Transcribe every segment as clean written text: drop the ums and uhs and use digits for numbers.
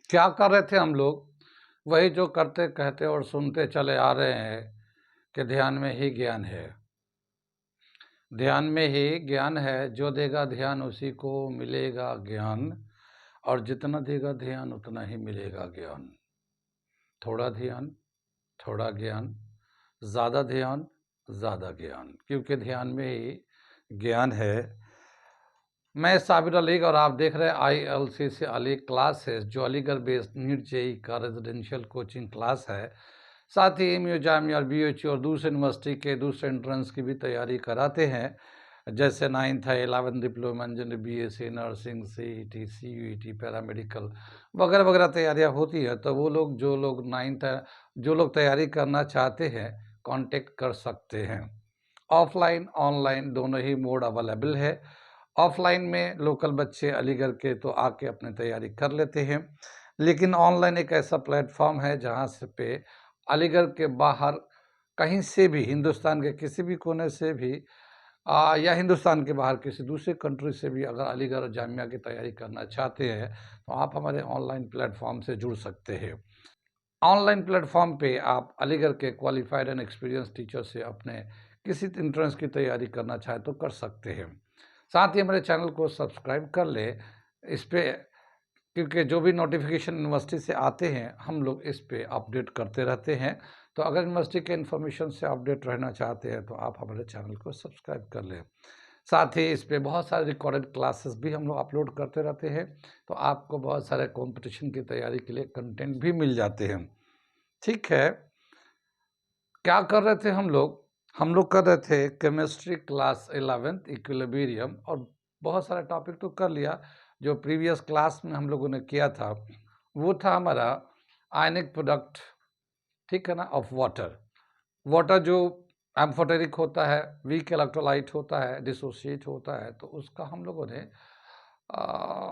क्या कर रहे थे हम लोग? वही जो करते, कहते और सुनते चले आ रहे हैं कि ध्यान में ही ज्ञान है। ध्यान में ही ज्ञान है, जो देगा ध्यान उसी को मिलेगा ज्ञान, और जितना देगा ध्यान उतना ही मिलेगा ज्ञान। थोड़ा ध्यान, थोड़ा ज्ञान, ज़्यादा ध्यान, ज़्यादा ज्ञान, क्योंकि ध्यान में ही ज्ञान है। मैं साबिर अली और आप देख रहे हैं ILC से अली क्लासेस, जो अलीगढ़ बेस्ड नीट जेई का रेजिडेंशियल कोचिंग क्लास है। साथ ही एमयू, जामिया, BHU और दूसरे यूनिवर्सिटी के दूसरे एंट्रेंस की भी तैयारी कराते हैं, जैसे 9th है, 11th diploma engineering, BSc nursing, CET, CUET, paramedical वगैरह वगैरह तैयारियां होती है। तो वो लोग, जो लोग 9th है, जो लोग तैयारी करना चाहते हैं, कांटेक्ट कर सकते हैं। ऑफलाइन ऑनलाइन दोनों ही मोड अवेलेबल है। ऑफलाइन में लोकल बच्चे अलीगढ़ के तो आके अपनी तैयारी कर लेते हैं, लेकिन ऑनलाइन एक ऐसा प्लेटफॉर्म है जहाँ से पे अलीगढ़ के बाहर कहीं से भी, हिंदुस्तान के किसी भी कोने से भी या हिंदुस्तान के बाहर किसी दूसरे कंट्री से भी अगर अलीगढ़ और जामिया की तैयारी करना चाहते हैं तो आप हमारे ऑनलाइन प्लेटफॉर्म से जुड़ सकते हैं। ऑनलाइन प्लेटफॉर्म पे आप अलीगढ़ के क्वालिफाइड एंड एक्सपीरियंस टीचर से अपने किसी एंट्रेंस की तैयारी करना चाहे तो कर सकते हैं। साथ ही हमारे चैनल को सब्सक्राइब कर ले इस पे, क्योंकि जो भी नोटिफिकेशन यूनिवर्सिटी से आते हैं हम लोग इस पे अपडेट करते रहते हैं। तो अगर यूनिवर्सिटी के इन्फॉर्मेशन से अपडेट रहना चाहते हैं तो आप हमारे चैनल को सब्सक्राइब कर लें। साथ ही इस पे बहुत सारे रिकॉर्डेड क्लासेस भी हम लोग अपलोड करते रहते हैं, तो आपको बहुत सारे कंपटीशन की तैयारी के लिए कंटेंट भी मिल जाते हैं। ठीक है, क्या कर रहे थे हम लोग? हम लोग कर रहे थे केमिस्ट्री क्लास 11th इक्विलिब्रियम, और बहुत सारा टॉपिक तो कर लिया। जो प्रीवियस क्लास में हम लोगों ने किया था वो था हमारा आयनिक प्रोडक्ट, ठीक है ना, ऑफ वाटर। वाटर जो एम्फोटेरिक होता है, वीक इलेक्ट्रोलाइट होता है, डिसोसिएट होता है, तो उसका हम लोगों ने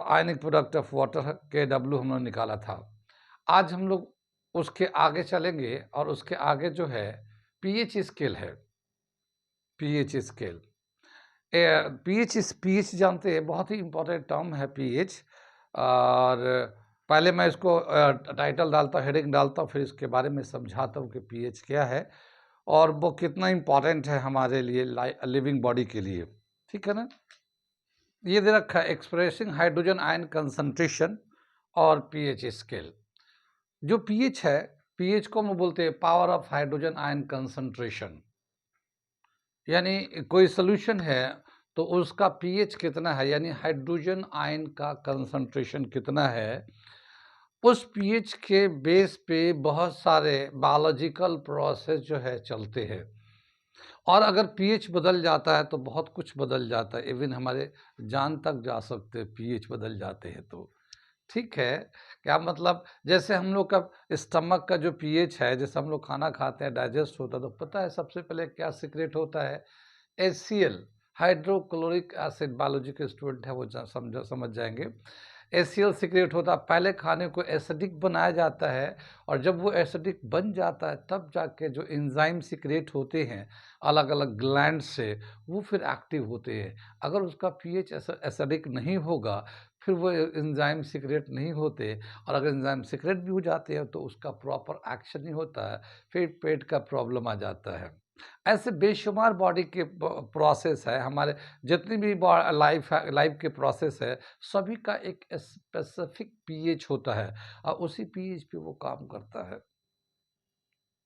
ionic product of water KW हम लोग निकाला था। आज हम लोग उसके आगे चलेंगे और उसके आगे जो है पीएच स्केल है। पीएच स्केल, पीएच जानते हैं, बहुत ही इंपॉर्टेंट टर्म है पीएच। और पहले मैं इसको टाइटल डालता, हेडिंग डालता हूँ, फिर इसके बारे में समझाता हूँ कि पीएच क्या है और वो कितना इम्पॉर्टेंट है हमारे लिए, लिविंग बॉडी के लिए। ठीक है ना। ये दे रखा है एक्सप्रेसिंग हाइड्रोजन आयन कंसंट्रेशन और पीएच स्केल। जो पीएच है, पीएच को हम बोलते हैं power of hydrogen ion concentration, यानी कोई सोल्यूशन है तो उसका पीएच कितना है, यानी हाइड्रोजन आयन का कंसंट्रेशन कितना है। उस पीएच के बेस पे बहुत सारे बायोलॉजिकल प्रोसेस जो है चलते हैं, और अगर पीएच बदल जाता है तो बहुत कुछ बदल जाता है, इवन हमारे जान तक जा सकते हैं पीएच बदल जाते हैं तो। ठीक है, क्या मतलब, जैसे हम लोग का स्टमक का जो पीएच है, जैसे हम लोग खाना खाते हैं, डाइजेस्ट होता है, तो पता है सबसे पहले क्या सीक्रेट होता है? HCl, hydrochloric acid. बायोलॉजी के स्टूडेंट है वो समझ जाएंगे। HCl सीक्रेट होता है, पहले खाने को एसिडिक बनाया जाता है, और जब वो एसिडिक बन जाता है तब जाके जो एंजाइम सीक्रेट होते हैं अलग अलग ग्लैंड से, वो फिर एक्टिव होते हैं। अगर उसका पीएच एसिडिक नहीं होगा फिर वो एंजाइम सीक्रेट नहीं होते, और अगर एंजाइम सीक्रेट भी हो जाते हैं तो उसका प्रॉपर एक्शन नहीं होता है, फिर पेट का प्रॉब्लम आ जाता है। ऐसे बेशुमार बॉडी के प्रोसेस है, हमारे जितनी भी लाइफ के प्रोसेस है, सभी का एक स्पेसिफिक पीएच होता है, और उसी पीएच पे वो काम करता है।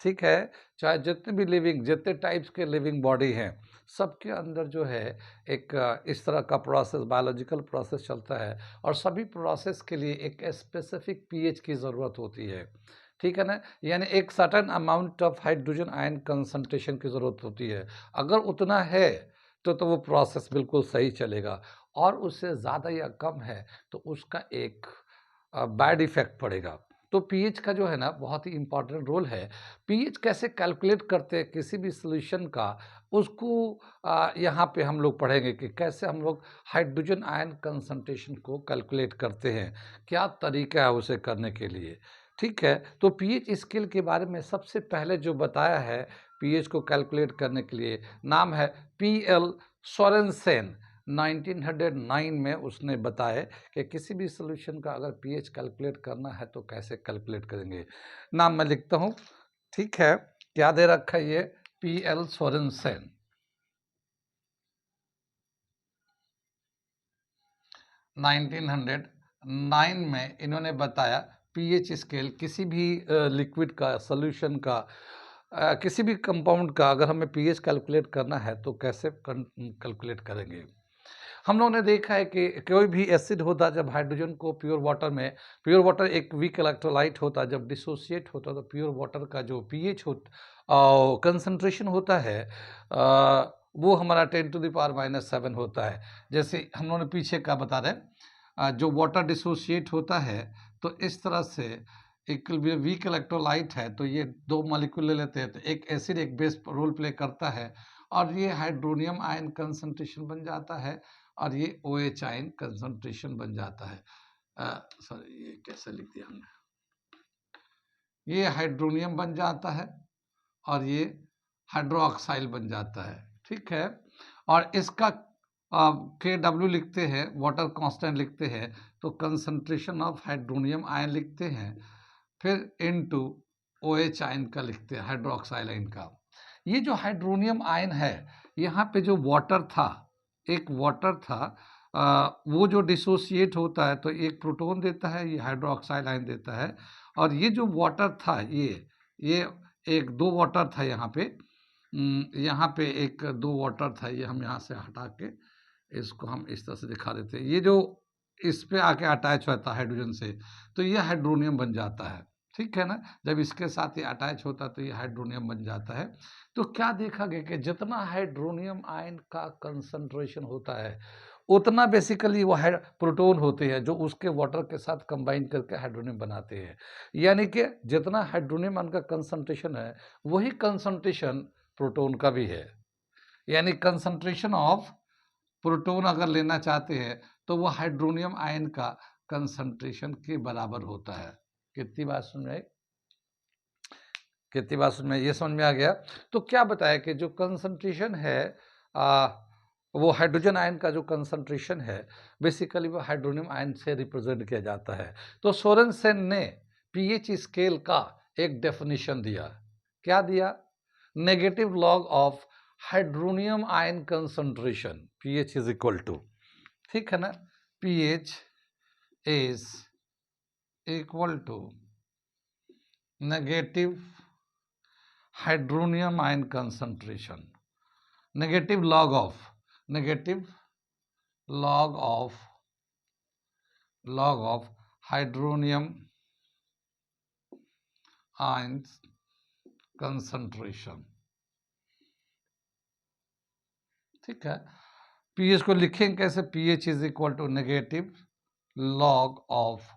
ठीक है, चाहे जितने भी जितने टाइप्स के लिविंग बॉडी हैं, सबके अंदर जो है एक इस तरह का प्रोसेस, बायोलॉजिकल प्रोसेस चलता है, और सभी प्रोसेस के लिए एक स्पेसिफिक पीएच की ज़रूरत होती है। ठीक है ना, यानी एक certain amount of hydrogen ion concentration की ज़रूरत होती है। अगर उतना है तो वो प्रोसेस बिल्कुल सही चलेगा, और उससे ज़्यादा या कम है तो उसका एक बैड इफेक्ट पड़ेगा। तो पीएच का जो है ना बहुत ही इंपॉर्टेंट रोल है। पीएच कैसे कैलकुलेट करते हैं किसी भी सॉल्यूशन का, उसको यहाँ पे हम लोग पढ़ेंगे कि कैसे हम लोग हाइड्रोजन आयन कंसंट्रेशन को कैलकुलेट करते हैं, क्या तरीका है उसे करने के लिए। ठीक है, तो पीएच स्केल के बारे में सबसे पहले जो बताया है पीएच को कैलकुलेट करने के लिए, नाम है PL सोरेनसेन। 1909 में उसने बताया कि किसी भी सॉल्यूशन का अगर पीएच कैलकुलेट करना है तो कैसे कैलकुलेट करेंगे। नाम मैं लिखता हूँ, ठीक है, क्या दे रखा है ये, पीएल सोरेनसेन। 1909 में इन्होंने बताया पीएच स्केल किसी भी लिक्विड का, सॉल्यूशन का, किसी भी कंपाउंड का अगर हमें पीएच कैलकुलेट करना है तो कैसे कैलकुलेट करेंगे। हम लोगों ने देखा है कि कोई भी एसिड होता है, जब हाइड्रोजन को प्योर वाटर में, प्योर वाटर एक वीक इलेक्ट्रोलाइट होता है, जब डिसोसिएट होता है तो प्योर वाटर का जो पीएच कंसंट्रेशन होता है वो हमारा 10⁻⁻7 होता है। जैसे हम लोगों ने पीछे का बता रहे, जो वाटर डिसोसिएट होता है तो इस तरह से एक वीक इलेक्ट्रोलाइट है तो ये दो मॉलिक्यूल ले लेते हैं, तो एक एसिड एक बेस रोल प्ले करता है और ये हाइड्रोनियम आयन कंसंट्रेशन बन जाता है और ये OH आयन कंसंट्रेशन बन जाता है। सॉरी, ये कैसे लिख दिया हमने, ये हाइड्रोनियम बन जाता है और ये हाइड्रोक्साइल बन जाता है, ठीक है। और इसका KW लिखते हैं, वाटर कांस्टेंट लिखते हैं, तो कंसंट्रेशन ऑफ हाइड्रोनियम आयन लिखते हैं, फिर इनटू OH आयन का लिखते हैं, हाइड्रोक्साइल आयन का। ये जो हाइड्रोनियम आयन है, यहाँ पे जो वाटर था, एक वाटर था, वो जो डिसोसिएट होता है तो एक प्रोटॉन देता है, ये हाइड्रोक्साइल आयन देता है, और ये जो वाटर था, ये एक दो वाटर था यहाँ पे एक दो वाटर था, ये हम यहाँ से हटा के इसको हम इस तरह से दिखा देते हैं। ये जो इस पे आके अटैच होता है हाइड्रोजन से तो ये हाइड्रोनियम बन जाता है, ठीक है ना। जब इसके साथ ये अटैच होता है तो ये हाइड्रोनियम बन जाता है। तो क्या देखा गया कि जितना हाइड्रोनियम आयन का कंसंट्रेशन होता है उतना बेसिकली वो प्रोटॉन होते हैं जो उसके वाटर के साथ कंबाइन करके हाइड्रोनियम बनाते हैं। यानी कि जितना हाइड्रोनियम आयन का कंसंट्रेशन है वही कंसंट्रेशन प्रोटॉन का भी है। यानी कंसंट्रेशन ऑफ प्रोटॉन अगर लेना चाहते हैं तो वो हाइड्रोनियम आयन का कंसंट्रेशन के बराबर होता है। कितनी बात समझ में आई? कितनी बात समझ में, ये समझ में आ गया। तो क्या बताया कि जो कंसंट्रेशन है वो हाइड्रोजन आयन का जो कंसंट्रेशन है बेसिकली वो हाइड्रोनियम आयन से रिप्रेजेंट किया जाता है। तो सोरेनसेन ने पीएच स्केल का एक डेफिनेशन दिया। क्या दिया? Negative log of hydronium ion concentration, pH is equal to, ठीक है ना, pH is equal to negative hydronium ion concentration, negative log of hydronium ion concentration, ठीक है। पीएच को लिखेंगे कैसे? PH is equal to negative log of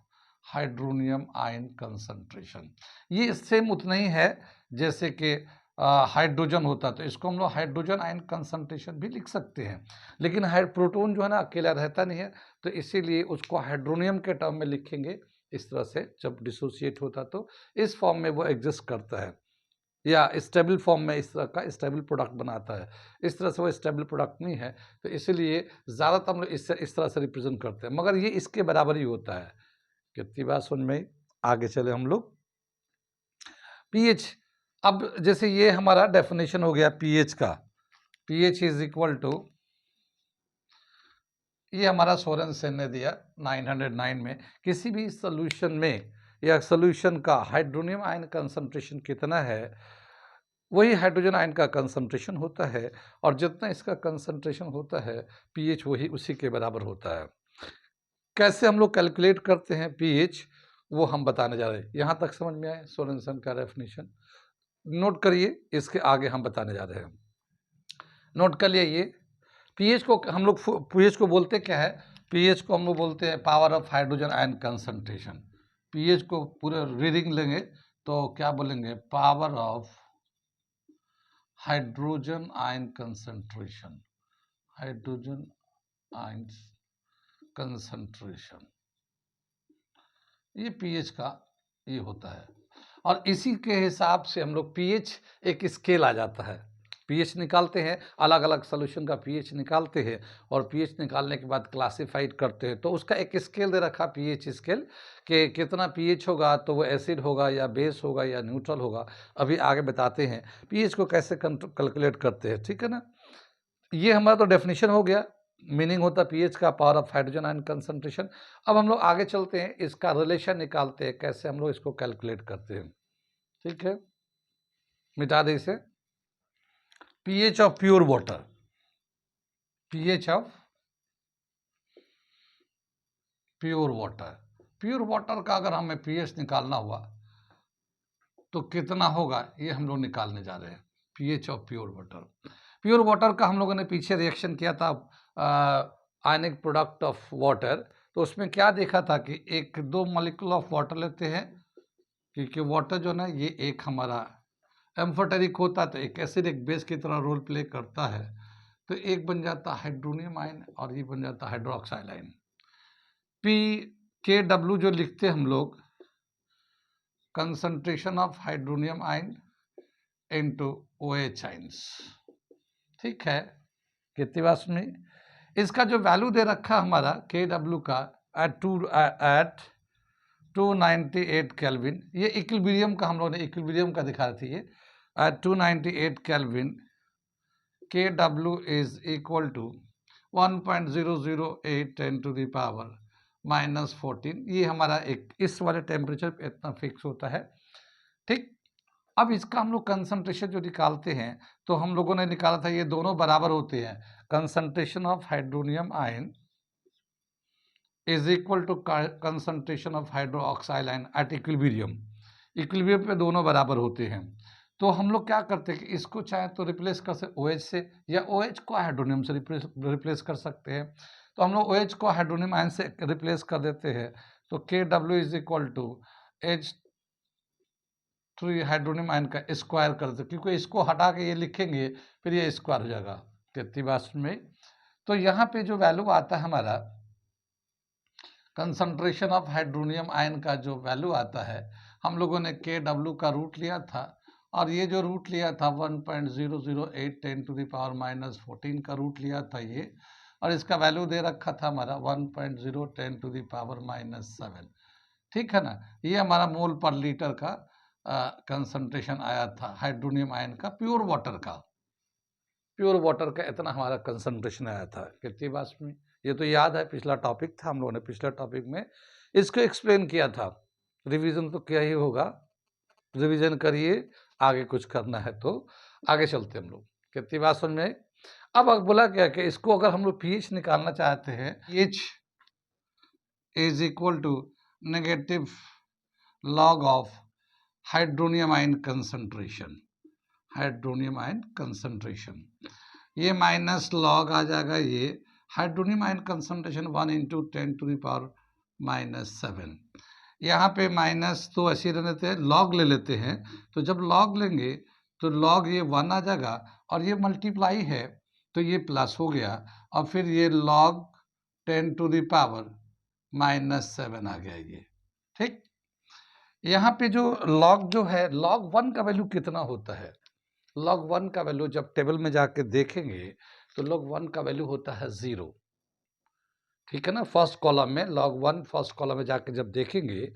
hydronium ion concentration. ये same उतना ही है जैसे कि हाइड्रोजन होता, तो इसको हम लोग हाइड्रोजन आयन कंसंट्रेशन भी लिख सकते हैं, लेकिन प्रोटॉन जो है ना अकेला रहता नहीं है, तो इसीलिए उसको हाइड्रोनियम के टर्म में लिखेंगे इस तरह से। जब डिसोसिएट होता तो इस फॉर्म में वो एग्जिस्ट करता है, या स्टेबल फॉर्म में इस तरह का स्टेबल प्रोडक्ट बनाता है। इस तरह से वो स्टेबल प्रोडक्ट नहीं है, तो इसीलिए ज़्यादातर हम लोग इस तरह से रिप्रेजेंट करते हैं, मगर ये इसके बराबर ही होता है। कितनी बात समझ में? आगे चले हम लोग। पीएच, अब जैसे ये हमारा डेफिनेशन हो गया पीएच का, पीएच इज इक्वल टू, ये हमारा सोरेनसेन ने दिया 909 में, किसी भी सोल्यूशन में या सोल्यूशन का हाइड्रोनियम आयन कंसंट्रेशन कितना है वही हाइड्रोजन आयन का कंसंट्रेशन होता है, और जितना इसका कंसंट्रेशन होता है पीएच वही उसी के बराबर होता है। कैसे हम लोग कैलकुलेट करते हैं पीएच, वो हम बताने जा रहे हैं। यहाँ तक समझ में आए सोरेनसेन का डेफिनेशन? नोट करिए, इसके आगे हम बताने जा रहे हैं। नोट कर लिए ये पीएच को हम लोग, पीएच को बोलते क्या है? पीएच को हम लोग बोलते हैं power of hydrogen ion concentration. PH को पूरे रीडिंग लेंगे तो क्या बोलेंगे? Power of hydrogen ion concentration, hydrogen ion concentration, ये पीएच का ये होता है। और इसी के हिसाब से हम लोग पीएच एक स्केल आ जाता है, पीएच निकालते हैं, अलग अलग सोल्यूशन का पीएच निकालते हैं और पीएच निकालने के बाद क्लासिफाइड करते हैं। तो उसका एक स्केल दे रखा, पीएच स्केल, कि कितना पीएच होगा तो वो एसिड होगा या बेस होगा या न्यूट्रल होगा। अभी आगे बताते हैं पीएच को कैसे कैलकुलेट करते हैं, ठीक है ना। ये हमारा तो डेफिनेशन हो गया, मीनिंग होता है पीएच का, power of hydrogen ion concentration. अब हम लोग आगे चलते हैं, इसका रिलेशन निकालते हैं, कैसे हम लोग इसको कैलकुलेट करते हैं, ठीक है। मिटा दे इसे। pH of pure water, pH of pure water, pure water का अगर हमें pH निकालना हुआ तो कितना होगा, ये हम लोग निकालने जा रहे हैं। pH of pure water, pure water का हम लोगों ने पीछे रिएक्शन किया था आयनिक प्रोडक्ट ऑफ वाटर, तो उसमें क्या देखा था कि एक दो मॉलिक्यूल ऑफ वाटर लेते हैं, क्योंकि वाटर जो ना ये एक हमारा एम्फोटेरिक होता है, तो एक एसिड एक बेस की तरह रोल प्ले करता है, तो एक बन जाता है हाइड्रोनियम आयन और ये बन जाता है हाइड्रोक्साइड आयन। पी के डब्ल्यू जो लिखते हैं हम लोग, concentration of hydronium ion into OH ions, ठीक है। कितनी बात सुनी। इसका जो वैल्यू दे रखा हमारा के डब्ल्यू का एट 298 केल्विन, ये इक्विलिब्रियम का हम लोगों ने इक्विलिब्रियम का दिखा रही थी, ये at 298 Kelvin Kw is equal to 1.008 10 to the power -14। ये हमारा एक इस वाले टेम्परेचर पे इतना फिक्स होता है, ठीक। अब इसका हम लोग कंसंट्रेशन जो निकालते हैं, तो हम लोगों ने निकाला था ये दोनों बराबर होते हैं, concentration of hydronium ion is equal to concentration of hydroxide ion at equilibrium. Equilibrium पे दोनों बराबर होते हैं। तो हम लोग क्या करते हैं कि इसको चाहे तो रिप्लेस कर सकते OH से, या OH को हाइड्रोनियम से रिप्लेस कर सकते हैं। तो हम लोग OH को हाइड्रोनियम आयन से रिप्लेस कर देते हैं, तो KW is equal to H3 hydronium ion का स्क्वायर कर देते, क्योंकि इसको हटा के ये लिखेंगे फिर ये स्क्वायर हो जाएगा। कितनी बात में। तो यहाँ पे जो वैल्यू आता है हमारा कंसंट्रेशन ऑफ हाइड्रोनियम आयन का जो वैल्यू आता है, हम लोगों ने KW का रूट लिया था, और ये जो रूट लिया था 1.008 10 टू द पावर -14 का रूट लिया था ये, और इसका वैल्यू दे रखा था हमारा 1.0 10 टू द पावर -7, ठीक है ना। ये हमारा मोल पर लीटर का कंसंट्रेशन आया था हाइड्रोनियम आयन का, प्योर वाटर का, प्योर वाटर का इतना हमारा कंसंट्रेशन आया था। कितनी बात में। ये तो याद है, पिछला टॉपिक था, हम लोगों ने पिछले टॉपिक में इसको एक्सप्लेन किया था। रिवीजन तो क्या ही होगा, रिवीजन करिए, आगे कुछ करना है तो आगे चलते हम लोग। कितनी बात समझ में। अब बोला क्या कि इसको अगर हम लोग pH निकालना चाहते हैं, pH is equal to negative log of hydronium ion concentration, hydronium ion concentration, ये माइनस लॉग आ जाएगा ये hydronium ion concentration 1 × 10 to the power -7। यहाँ पे माइनस तो ऐसे रहने देते हैं, लॉग ले लेते हैं, तो जब लॉग लेंगे तो लॉग ये 1 आ जाएगा, और ये मल्टीप्लाई है तो ये प्लस हो गया, और फिर ये लॉग 10 टू द पावर -7 आ गया ये, ठीक। यहाँ पे जो लॉग जो है, लॉग 1 का वैल्यू कितना होता है, लॉग 1 का वैल्यू जब टेबल में जाके देखेंगे तो लॉग 1 का वैल्यू होता है 0, ठीक है ना। फर्स्ट कॉलम में log 1 फर्स्ट कॉलम में जाके जब देखेंगे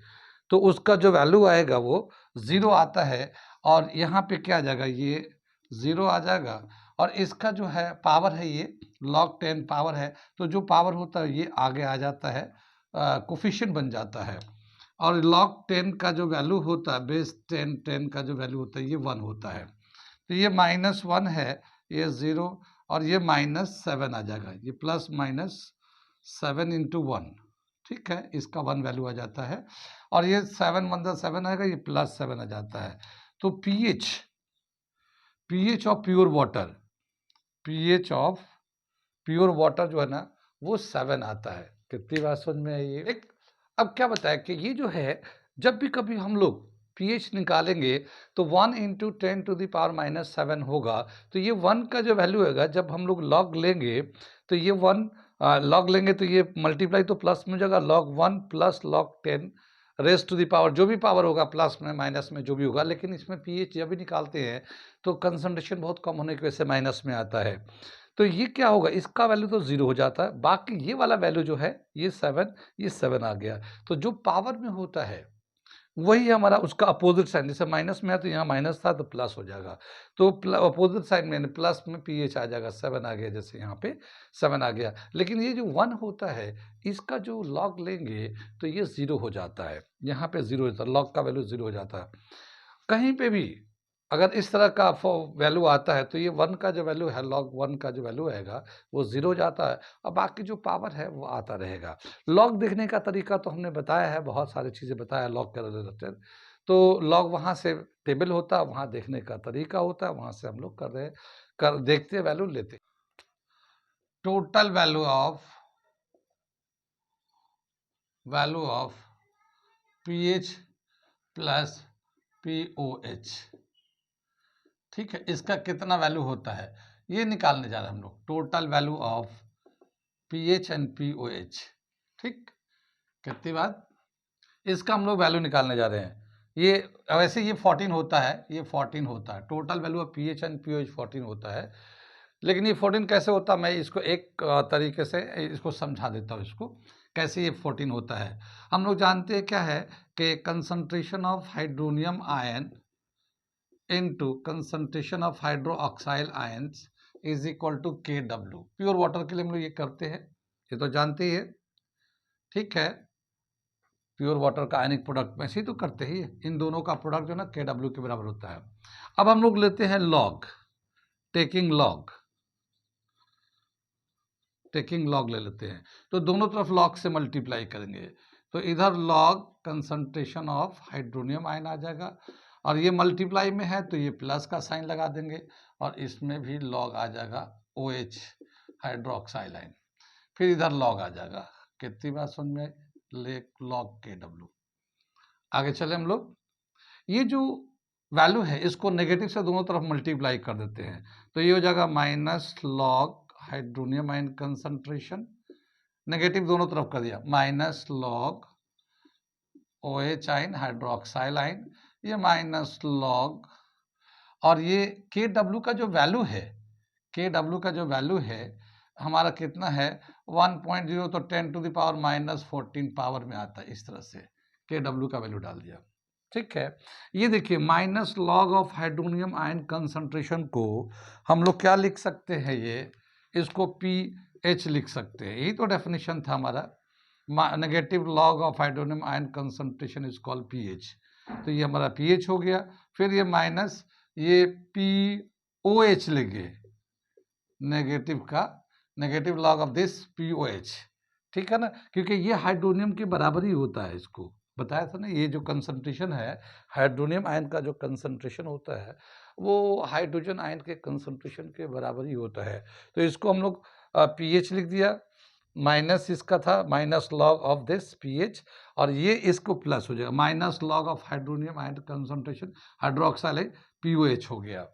तो उसका जो वैल्यू आएगा वो 0 आता है, और यहाँ पे क्या आ जाएगा, ये 0 आ जाएगा, और इसका जो है पावर है ये log 10 पावर है, तो जो पावर होता है ये आगे आ जाता है, कोफिशिएंट बन जाता है, और log 10 का जो वैल्यू होता है, बेस 10 का जो वैल्यू होता है ये 1 होता है, तो ये -1 है, ये 0, और ये -7 आ जाएगा, ये +7 × 1, ठीक है। इसका 1 वैल्यू आ जाता है, और ये 7 × 7 आएगा, ये +7 आ जाता है। तो pH of pure water, pH of pure water जो है ना वो 7 आता है। कितनी बात समझ में आई है। एक अब क्या बताया कि ये जो है, जब भी कभी हम लोग pH निकालेंगे तो 1 × 10 टू द पावर -7 होगा, तो ये 1 का जो वैल्यू होगा, जब हम लोग लॉग लेंगे तो ये 1 लॉग लेंगे तो ये मल्टीप्लाई तो प्लस में हो जाएगा, log 1 + log 10 raise to the power जो भी पावर होगा प्लस में माइनस में जो भी होगा, लेकिन इसमें पीएच जब भी निकालते हैं तो कंसंट्रेशन बहुत कम होने की वजह से माइनस में आता है। तो ये क्या होगा, इसका वैल्यू तो 0 हो जाता है, बाकी ये वाला वैल्यू जो है ये 7 आ गया। तो जो पावर में होता है वही हमारा उसका अपोजिट साइन, जैसे माइनस में है तो यहाँ माइनस था तो प्लस हो जाएगा, तो अपोजिट साइन में प्लस में पीएच आ जाएगा, 7 आ गया, जैसे यहाँ पे 7 आ गया। लेकिन ये जो 1 होता है इसका जो लॉग लेंगे तो ये 0 हो जाता है, यहाँ पे 0 हो जाता है, लॉग का वैल्यू 0 हो जाता है। कहीं पे भी अगर इस तरह का वैल्यू आता है तो ये 1 का जो वैल्यू है, लॉग 1 का जो वैल्यू आएगा वो 0 हो जाता है, और बाकी जो पावर है वो आता रहेगा। लॉग देखने का तरीका तो हमने बताया है, बहुत सारी चीज़ें बताया लॉग के रिलेटेड। तो लॉग वहाँ से टेबल होता है, वहाँ देखने का तरीका होता है, वहाँ से हम लोग कर रहे कर देखते वैल्यू लेते। Total value of pH plus pOH, ठीक है, इसका कितना वैल्यू होता है ये निकालने जा रहे हैं हम लोग, total value of pH and pOH. ठीक, कितनी बात, इसका हम लोग वैल्यू निकालने जा रहे हैं। ये वैसे ये 14 होता है, ये 14 होता है, total value of pH and pOH 14 होता है। लेकिन ये 14 कैसे होता है, मैं इसको एक तरीके से इसको समझा देता हूँ, इसको कैसे ये 14 होता है। हम लोग जानते हैं क्या है कि concentration of hydronium ion into concentration of hydroxyl ions is equal to KW। Pure water के लिए हम लोग ये करते हैं, ये तो जानते ही है, ठीक है। प्योर वाटर का आयनिक प्रोडक्ट में से ही तो करते ही, इन दोनों का प्रोडक्ट जो ना KW के बराबर होता है। अब हम लोग लेते हैं लॉग, टेकिंग लॉग ले लेते हैं, तो दोनों तरफ लॉग से मल्टीप्लाई करेंगे, तो इधर log concentration of hydronium ion आ जाएगा, और ये मल्टीप्लाई में है तो ये प्लस का साइन लगा देंगे, और इसमें भी लॉग आ जाएगा OH हाइड्रोक्साइल आयन, फिर इधर लॉग आ जाएगा। कितनी बात समझ में, ले लॉग KW। आगे चले हम लोग, ये जो वैल्यू है इसको नेगेटिव से दोनों तरफ मल्टीप्लाई कर देते हैं, तो ये हो जाएगा minus log hydronium ion concentration, negative दोनों तरफ कर दिया, minus log OH ion hydroxyl ion, ये माइनस लॉग, और ये KW का जो वैल्यू है, KW का जो वैल्यू है हमारा कितना है 1.0, तो 10 टू द पावर -14 पावर में आता है, इस तरह से KW का वैल्यू डाल दिया, ठीक है। ये देखिए minus log of hydronium ion concentration को हम लोग क्या लिख सकते हैं, ये इसको PH लिख सकते हैं, यही तो डेफिनेशन था हमारा, negative log of hydronium ion concentration is called PH। तो ये हमारा PH हो गया, फिर ये माइनस ये POH लेंगे, negative log of this POH, ठीक है ना, क्योंकि ये हाइड्रोनियम के बराबर ही होता है, इसको बताया था ना, ये जो कंसंट्रेशन है हाइड्रोनियम आयन का जो कंसंट्रेशन होता है वो हाइड्रोजन आयन के कंसंट्रेशन के बराबर ही होता है। तो इसको हम लोग PH लिख दिया, माइनस इसका था minus log of this PH, और ये इसको प्लस हो जाएगा, minus log of hydronium ion concentration hydroxyl POH हो गया।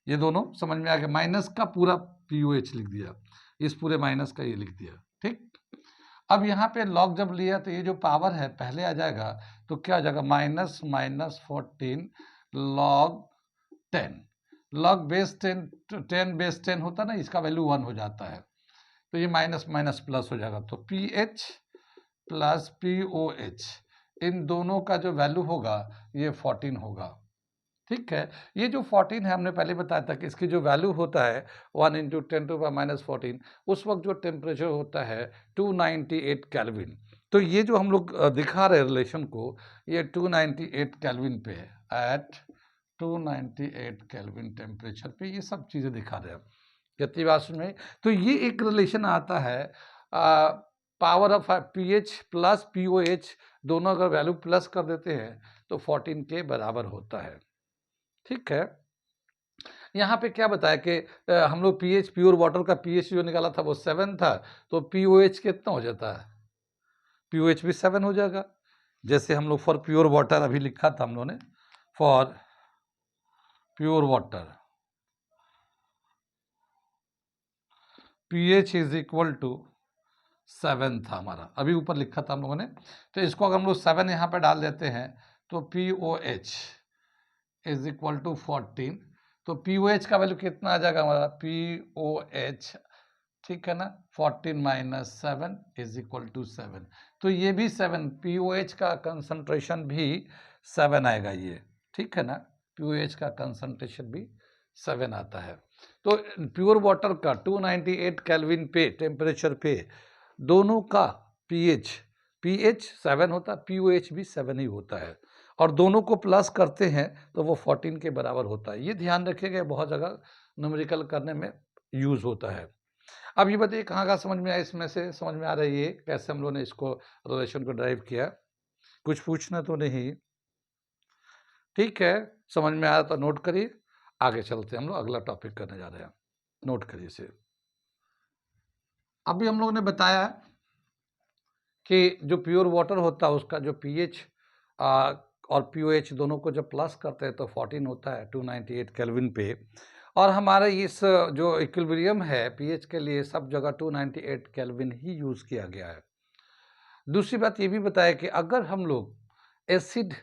ये दोनों समझ में आ गया, माइनस का पूरा POH लिख दिया, इस पूरे माइनस का ये लिख दिया, ठीक। अब यहाँ पे लॉग जब लिया तो ये जो पावर है पहले आ जाएगा, तो क्या आ जाएगा -14 लॉग 10, लॉग बेस 10 बेस 10 होता ना, इसका वैल्यू 1 हो जाता है, तो ये माइनस माइनस प्लस हो जाएगा, तो PH प्लस POH इन दोनों का जो वैल्यू होगा ये 14 होगा, ठीक है। ये जो 14 है हमने पहले बताया था कि इसकी जो वैल्यू होता है 1 × 10⁻⁻14, उस वक्त जो टेम्परेचर होता है 298 केल्विन। तो ये जो हम लोग दिखा रहे रिलेशन को, ये 298 केल्विन पे है, एट 298 केल्विन टेम्परेचर पे ये सब चीज़ें दिखा रहे हैं, कितनी बात में। तो ये एक रिलेशन आता है, power of PH plus POH दोनों अगर वैल्यू प्लस कर देते हैं तो 14 के बराबर होता है, ठीक है। यहाँ पे क्या बताया कि हम लोग PH प्योर वाटर का PH जो निकाला था वो 7 था, तो POH कितना हो जाता है, POH भी 7 हो जाएगा, जैसे हम लोग फॉर प्योर वाटर अभी लिखा था हम लोगों ने, for pure water PH is equal to 7 था हमारा, अभी ऊपर लिखा था हम लोगों ने। तो इसको अगर हम लोग 7 यहाँ पे डाल देते हैं तो POH इज इक्वल टू 14। तो POH का वैल्यू कितना आ जाएगा हमारा, POH, ठीक है ना, 14 माइनस 7 इज इक्वल टू 7। तो ये भी 7, POH का कंसंट्रेशन भी 7 आएगा ये, ठीक है ना, POH का कंसंट्रेशन भी 7 आता है। तो प्योर वाटर का 298 केल्विन पे टेम्परेचर पे दोनों का pH 7 होता है, POH भी 7 ही होता है, और दोनों को प्लस करते हैं तो वो 14 के बराबर होता है। ये ध्यान रखिएगा, बहुत जगह न्यूमेरिकल करने में यूज होता है। अब ये बताइए कहाँ कहाँ समझ में आया, इसमें से समझ में आ रही है कैसे हम लोगों ने इसको रिलेशन को ड्राइव किया, कुछ पूछना तो नहीं? ठीक है, समझ में आया तो नोट करिए, आगे चलते हैं, हम लोग अगला टॉपिक करने जा रहे हैं, नोट करिए इसे। अभी हम लोगों ने बताया कि जो प्योर वाटर होता है उसका जो pH और POH दोनों को जब प्लस करते हैं तो 14 होता है 298 केल्विन पे, और हमारा इस जो इक्विलिब्रियम है pH के लिए सब जगह 298 केल्विन ही यूज़ किया गया है। दूसरी बात ये भी बताया कि अगर हम लोग एसिड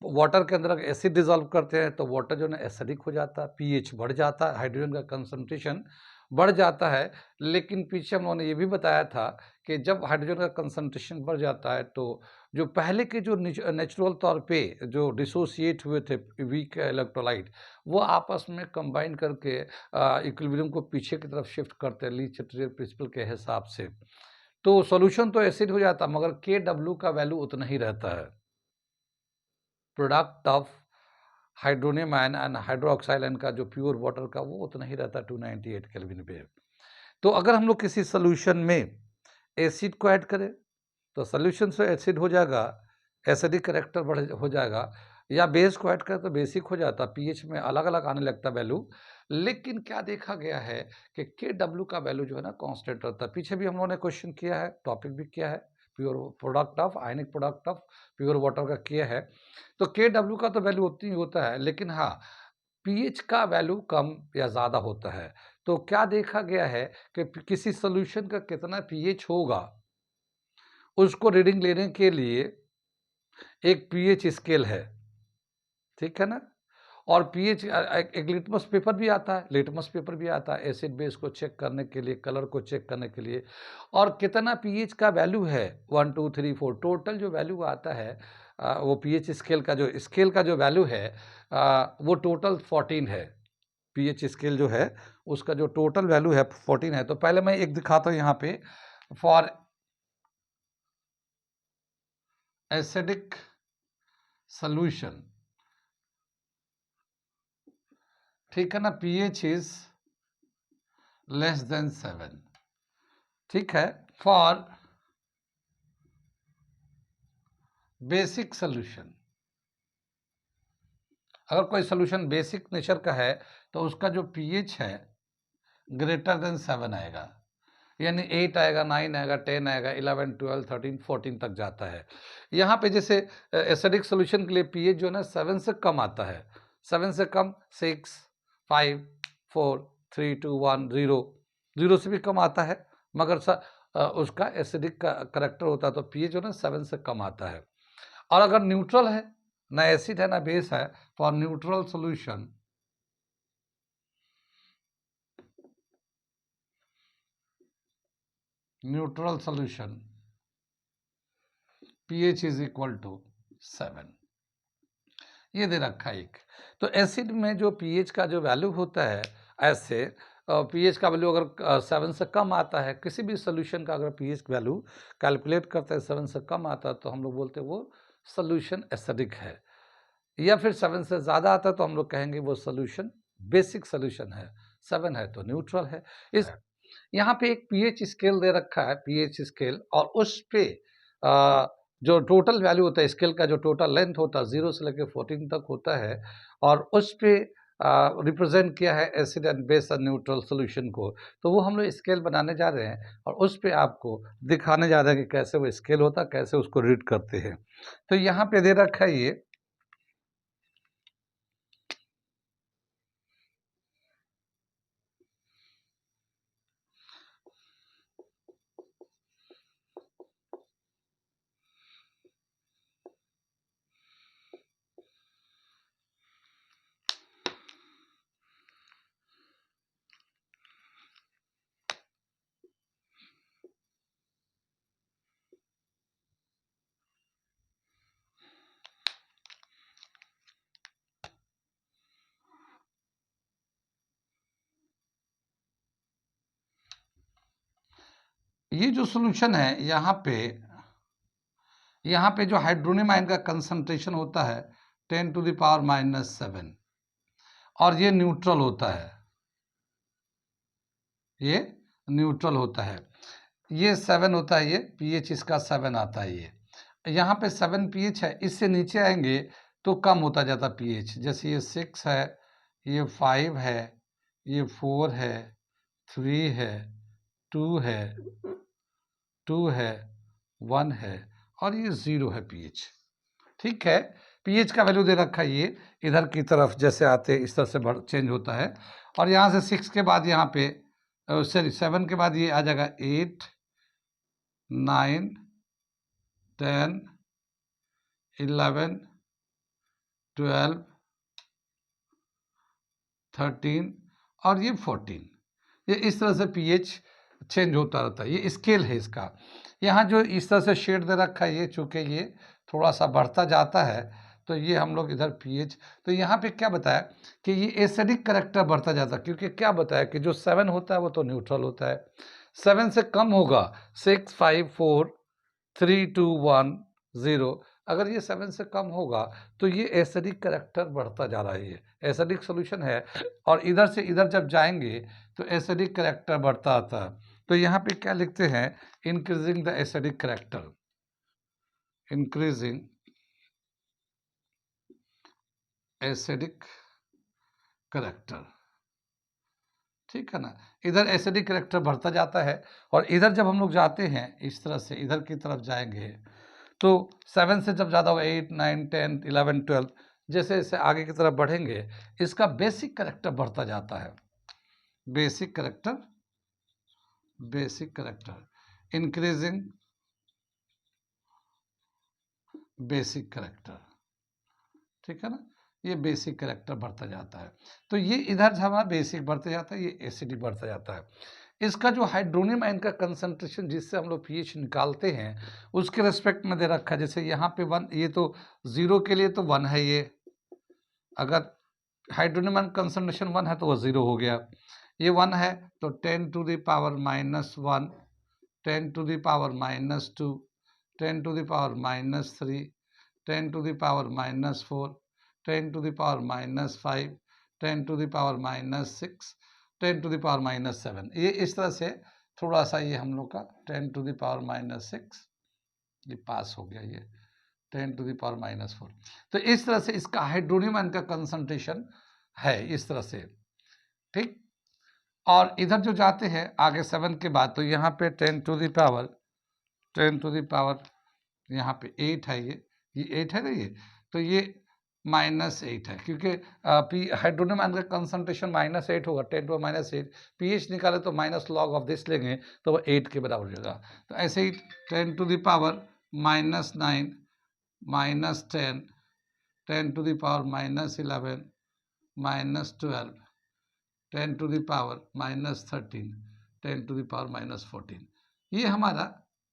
वाटर के अंदर एसिड डिजॉल्व करते हैं तो वाटर जो है ना एसिडिक हो जाता है, pH बढ़ जाता है, हाइड्रोजन का कंसंट्रेशन बढ़ जाता है। लेकिन पीछे हम लोगों ने ये भी बताया था कि जब हाइड्रोजन का कंसंट्रेशन बढ़ जाता है तो जो पहले के जो नेचुरल तौर पे जो डिसोसिएट हुए थे वीक इलेक्ट्रोलाइट, वो आपस में कंबाइन करके इक्विलिब्रियम को पीछे की तरफ शिफ्ट करते हैं ली चैटर्जी प्रिंसिपल के हिसाब से। तो सॉल्यूशन तो एसिड हो जाता मगर KW का वैल्यू उतना ही रहता है, product of hydronium ion and hydroxide ion का जो प्योर वाटर का वो उतना ही रहता है 298 केल्विन पे। तो अगर हम लोग किसी सोल्यूशन में एसिड को ऐड करें तो सोल्यूशन से एसिड हो जाएगा, एसिडिक करेक्टर बढ़ हो जाएगा, या बेस को ऐड करें तो बेसिक हो जाता, पीएच में अलग अलग आने लगता वैल्यू। लेकिन क्या देखा गया है कि KW का वैल्यू जो है ना कांस्टेंट रहता है। पीछे भी हम लोगों ने क्वेश्चन किया है, टॉपिक भी किया है, pure product of ionic product of pure water का किया है। तो KW का तो वैल्यू उतनी ही होता है, लेकिन हाँ पीएच का वैल्यू कम या ज़्यादा होता है। तो क्या देखा गया है कि किसी सोल्यूशन का कितना पीएच होगा उसको रीडिंग लेने के लिए एक पीएच स्केल है, ठीक है ना, और पीएच एक लिटमस पेपर भी आता है, लिटमस पेपर भी आता है एसिड बेस को चेक करने के लिए, कलर को चेक करने के लिए, और कितना पीएच का वैल्यू है 1 2 3 4 टोटल जो वैल्यू आता है वो पीएच स्केल का जो वैल्यू है वो टोटल 14 है। पीएच स्केल जो है उसका जो टोटल वैल्यू है 14 है। तो पहले मैं एक दिखाता हूँ यहाँ पे, फॉर एसिडिक सॉल्यूशन, ठीक है ना, pH इज लेस देन 7, ठीक है, फॉर बेसिक सोल्यूशन। अगर कोई सोल्यूशन बेसिक नेचर का है तो उसका जो pH है ग्रेटर देन 7 आएगा, यानी 8 आएगा, 9 आएगा, 10 आएगा, 11 12 13 14 तक जाता है। यहाँ पे जैसे एसिडिक सोल्यूशन के लिए pH जो है ना 7 से कम आता है, 7 से कम 6 5 4 3 2 1 0, 0 से भी कम आता है, मगर उसका एसिडिक का करेक्टर होता है तो pH जो है ना 7 से कम आता है। और अगर न्यूट्रल है, ना एसिड है ना बेस है, for neutral solution pH is equal to 7, ये दे रखा है एक। तो एसिड में जो pH का जो वैल्यू होता है, ऐसे pH का वैल्यू अगर 7 से कम आता है, किसी भी सोल्यूशन का अगर pH वैल्यू कैलकुलेट करते हैं 7 से कम आता है तो हम लोग बोलते हैं वो सोल्यूशन एसिडिक है, या फिर 7 से ज़्यादा आता है तो हम लोग कहेंगे वो सोल्यूशन बेसिक सोल्यूशन है, 7 है तो न्यूट्रल है। इस यहाँ पे एक pH स्केल दे रखा है, pH स्केल, और उस पे जो टोटल वैल्यू होता है स्केल का, जो टोटल लेंथ होता है 0 से लेकर 14 तक होता है, और उस पे रिप्रेजेंट किया है acid and base and neutral solution को। तो वो हम लोग स्केल बनाने जा रहे हैं और उस पे आपको दिखाने जा रहे हैं कि कैसे वो स्केल होता है, कैसे उसको रीड करते हैं। तो यहाँ पे दे रखा है ये ये जो सॉल्यूशन है यहाँ पे जो हाइड्रोनियम आयन का कंसंट्रेशन होता है 10⁻⁻⁷ और ये न्यूट्रल होता है, ये न्यूट्रल होता है, ये 7 होता है, ये पीएच इसका 7 आता है। ये यहाँ पे 7 पीएच है, इससे नीचे आएंगे तो कम होता जाता पीएच। जैसे ये 6 है, ये 5 है, ये 4 है, 3 है, 2 है, 1 है और ये 0 है पीएच। ठीक है, पीएच का वैल्यू दे रखा है, ये इधर की तरफ जैसे आते इस तरह से चेंज होता है। और यहाँ से 6 के बाद यहाँ पे सॉरी 7 के बाद ये आ जाएगा 8, 9, 10, 11, 12, 13 और ये 14। ये इस तरह से पीएच चेंज होता रहता है, ये स्केल है इसका। यहाँ जो इस तरह से शेड दे रखा है, ये चूँकि ये थोड़ा सा बढ़ता जाता है तो ये हम लोग इधर पीएच, तो यहाँ पे क्या बताया कि ये एसिडिक करैक्टर बढ़ता जाता है, क्योंकि क्या बताया कि जो 7 होता है वो तो न्यूट्रल होता है, 7 से कम होगा 6, 5, 4, 3, 2, 1, 0, अगर ये 7 से कम होगा तो ये एसिडिक करैक्टर बढ़ता जा रहा है, ये एसिडिक सॉल्यूशन है। और इधर से इधर जब जाएंगे तो एसिडिक करैक्टर बढ़ता आता है। तो यहाँ पे क्या लिखते हैं, increasing the acidic character, increasing acidic character, ठीक है ना। इधर एसिडिक करैक्टर बढ़ता जाता है और इधर जब हम लोग जाते हैं इस तरह से इधर की तरफ जाएंगे तो 7 से जब ज़्यादा होगा 8, 9, 10, 11, 12, जैसे जैसे आगे की तरफ बढ़ेंगे इसका बेसिक करैक्टर बढ़ता जाता है, basic character increasing basic character, ठीक है ना, ये बेसिक करैक्टर बढ़ता जाता है। तो ये इधर हमारा बेसिक बढ़ता जाता है, ये एसिडिक बढ़ता जाता है। इसका जो हाइड्रोनियम आयन का कंसंट्रेशन जिससे हम लोग पीएच निकालते हैं उसके रेस्पेक्ट में दे रखा है। जैसे यहाँ पे 1, ये तो 0 के लिए तो 1 है, ये अगर हाइड्रोनियम आयन कंसंट्रेशन 1 है तो वो 0 हो गया। ये 1 है तो 10⁻⁻1, 10⁻⁻2, 10⁻⁻3, 10⁻⁻4, 10⁻⁻5, 10⁻⁻6, 10⁻⁻7, ये इस तरह से थोड़ा सा ये हम लोग का 10⁻⁻6 ये पास हो गया, ये 10⁻⁻4। तो इस तरह से इसका हाइड्रोनियम आयन का कंसंट्रेशन है इस तरह से, ठीक। और इधर जो जाते हैं आगे 7 के बाद तो यहाँ पे 10⁻, यहाँ पे 8 है, ये 8 है ना, ये तो ये -8 है, क्योंकि हाइड्रोनियम आयन का कंसंट्रेशन -8 होगा, 10⁻⁸, पीएच निकाले तो माइनस लॉग ऑफ दिस लेंगे तो वो 8 के बराबर हो जाएगा। तो ऐसे ही 10⁻⁻9, -10, 10⁻11, -12, 10⁻13, 10⁻14, ये हमारा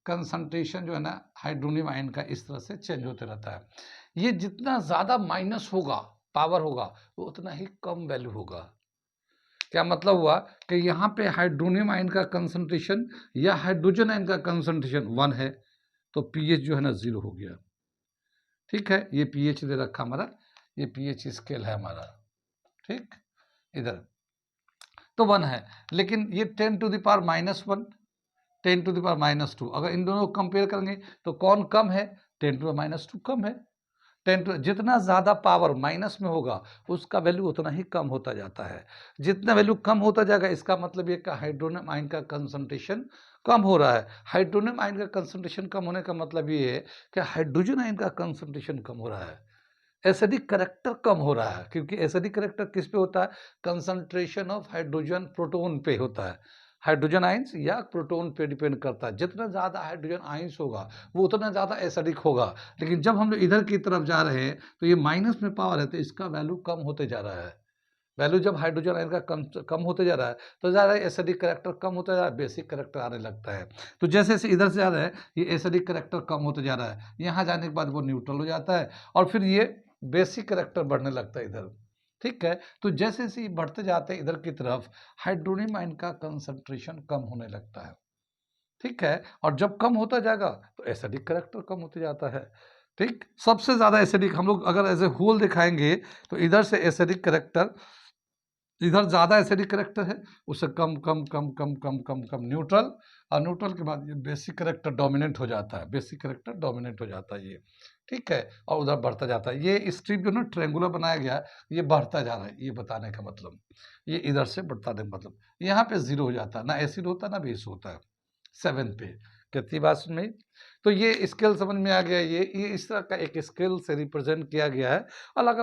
कंसंट्रेशन जो है ना हाइड्रोनियम आयन का इस तरह से चेंज होते रहता है। ये जितना ज़्यादा माइनस होगा पावर होगा वो उतना ही कम वैल्यू होगा। क्या मतलब हुआ कि यहाँ पे हाइड्रोनियम आयन का कंसंट्रेशन या हाइड्रोजन आयन का कंसंट्रेशन 1 है तो पीएच जो है ना 0 हो गया, ठीक है। ये पीएच दे रखा हमारा, ये पीएच स्केल है हमारा, ठीक। इधर तो 1 है, लेकिन ये 10⁻⁻1, 10⁻⁻2, अगर इन दोनों को कंपेयर करेंगे तो कौन कम है, 10⁻2 कम है। जितना ज़्यादा पावर माइनस में होगा उसका वैल्यू उतना ही कम होता जाता है। जितना वैल्यू कम होता जाएगा इसका मतलब ये कि हाइड्रोनियम आयन का कंसंट्रेशन कम हो रहा है। हाइड्रोनियम आयन का कंसंट्रेशन कम होने का मतलब ये है कि हाइड्रोजन आयन का कंसंट्रेशन कम हो रहा है, एसिडिक करैक्टर कम हो रहा है, क्योंकि एसिडिक करैक्टर किस पे होता है, कंसंट्रेशन ऑफ हाइड्रोजन प्रोटॉन पे होता है, हाइड्रोजन आयंस या प्रोटॉन पे डिपेंड करता है। जितना ज़्यादा हाइड्रोजन आयंस होगा वो उतना ज़्यादा एसिडिक होगा। लेकिन जब हम लोग इधर की तरफ जा रहे हैं तो ये माइनस में पावर है तो इसका वैल्यू कम होते जा रहा है। वैल्यू जब हाइड्रोजन आयन का कम होते जा रहा है तो ज़्यादा एसिडिक करैक्टर कम होता जा रहा है, बेसिक करैक्टर आने लगता है। तो जैसे जैसे इधर से आ रहा है ये एसिडिक करैक्टर कम होते जा रहा है, यहाँ जाने के बाद वो न्यूट्रल हो जाता है और फिर ये बेसिक करैक्टर बढ़ने लगता है इधर, ठीक है। तो जैसे जैसे ये बढ़ते जाते हैं इधर की तरफ हाइड्रोनियम आयन का कंसंट्रेशन कम होने लगता है, ठीक है, और जब कम होता जाएगा तो एसिडिक करेक्टर कम होते जाता है। ठीक, सबसे ज़्यादा एसिडिक हम लोग अगर एज ए होल दिखाएंगे तो इधर से एसिडिक करेक्टर, इधर ज़्यादा एसिडिक करेक्टर है, उससे कम कम कम कम कम कम कम न्यूट्रल, और न्यूट्रल के बाद ये बेसिक करेक्टर डोमिनेंट हो जाता है, बेसिक करेक्टर डोमिनेंट हो जाता है ये। ठीक है, और उधर बढ़ता जाता है। ये स्ट्रिप जो ना ट्रेंगुलर बनाया गया है, ये बढ़ता जा रहा है, ये बताने का मतलब, ये इधर से बढ़ता है मतलब। यहाँ पे जीरो हो जाता है, ना एसिड होता है ना बेस होता है 7 पे। कितनी बात समझ में? तो ये स्केल समझ में आ गया। ये इस तरह का एक स्केल से रिप्रेजेंट किया गया है, अलग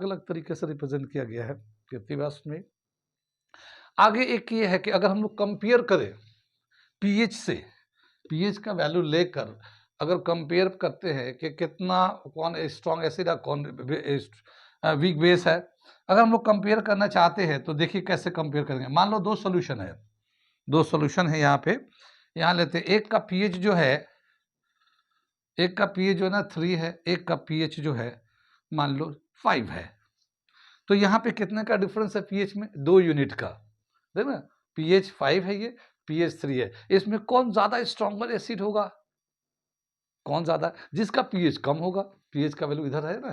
अलग तरीके से रिप्रेजेंट किया गया है। कितनी बात समझ में? आगे एक ये है कि अगर हम लोग कंपेयर करें पीएच से, पीएच का वैल्यू लेकर अगर कंपेयर करते हैं कि कितना कौन स्ट्रॉन्ग एसिड है कौन वीक बेस है, अगर हम लोग कंपेयर करना चाहते हैं तो देखिए कैसे कंपेयर करेंगे। मान लो दो सॉल्यूशन है, दो सॉल्यूशन है यहाँ पे, यहाँ लेते हैं। एक का पीएच जो है, एक का पीएच जो है ना 3 है, एक का पीएच जो है मान लो 5 है। तो यहाँ पे कितने का डिफरेंस है पीएच में? 2 यूनिट का। देखना, पीएच 5 है, ये पीएच 3 है। इसमें कौन ज्यादा स्ट्रॉन्गर एसिड होगा? कौन ज्यादा? जिसका पीएच कम होगा, पीएच का वैल्यू इधर है ना,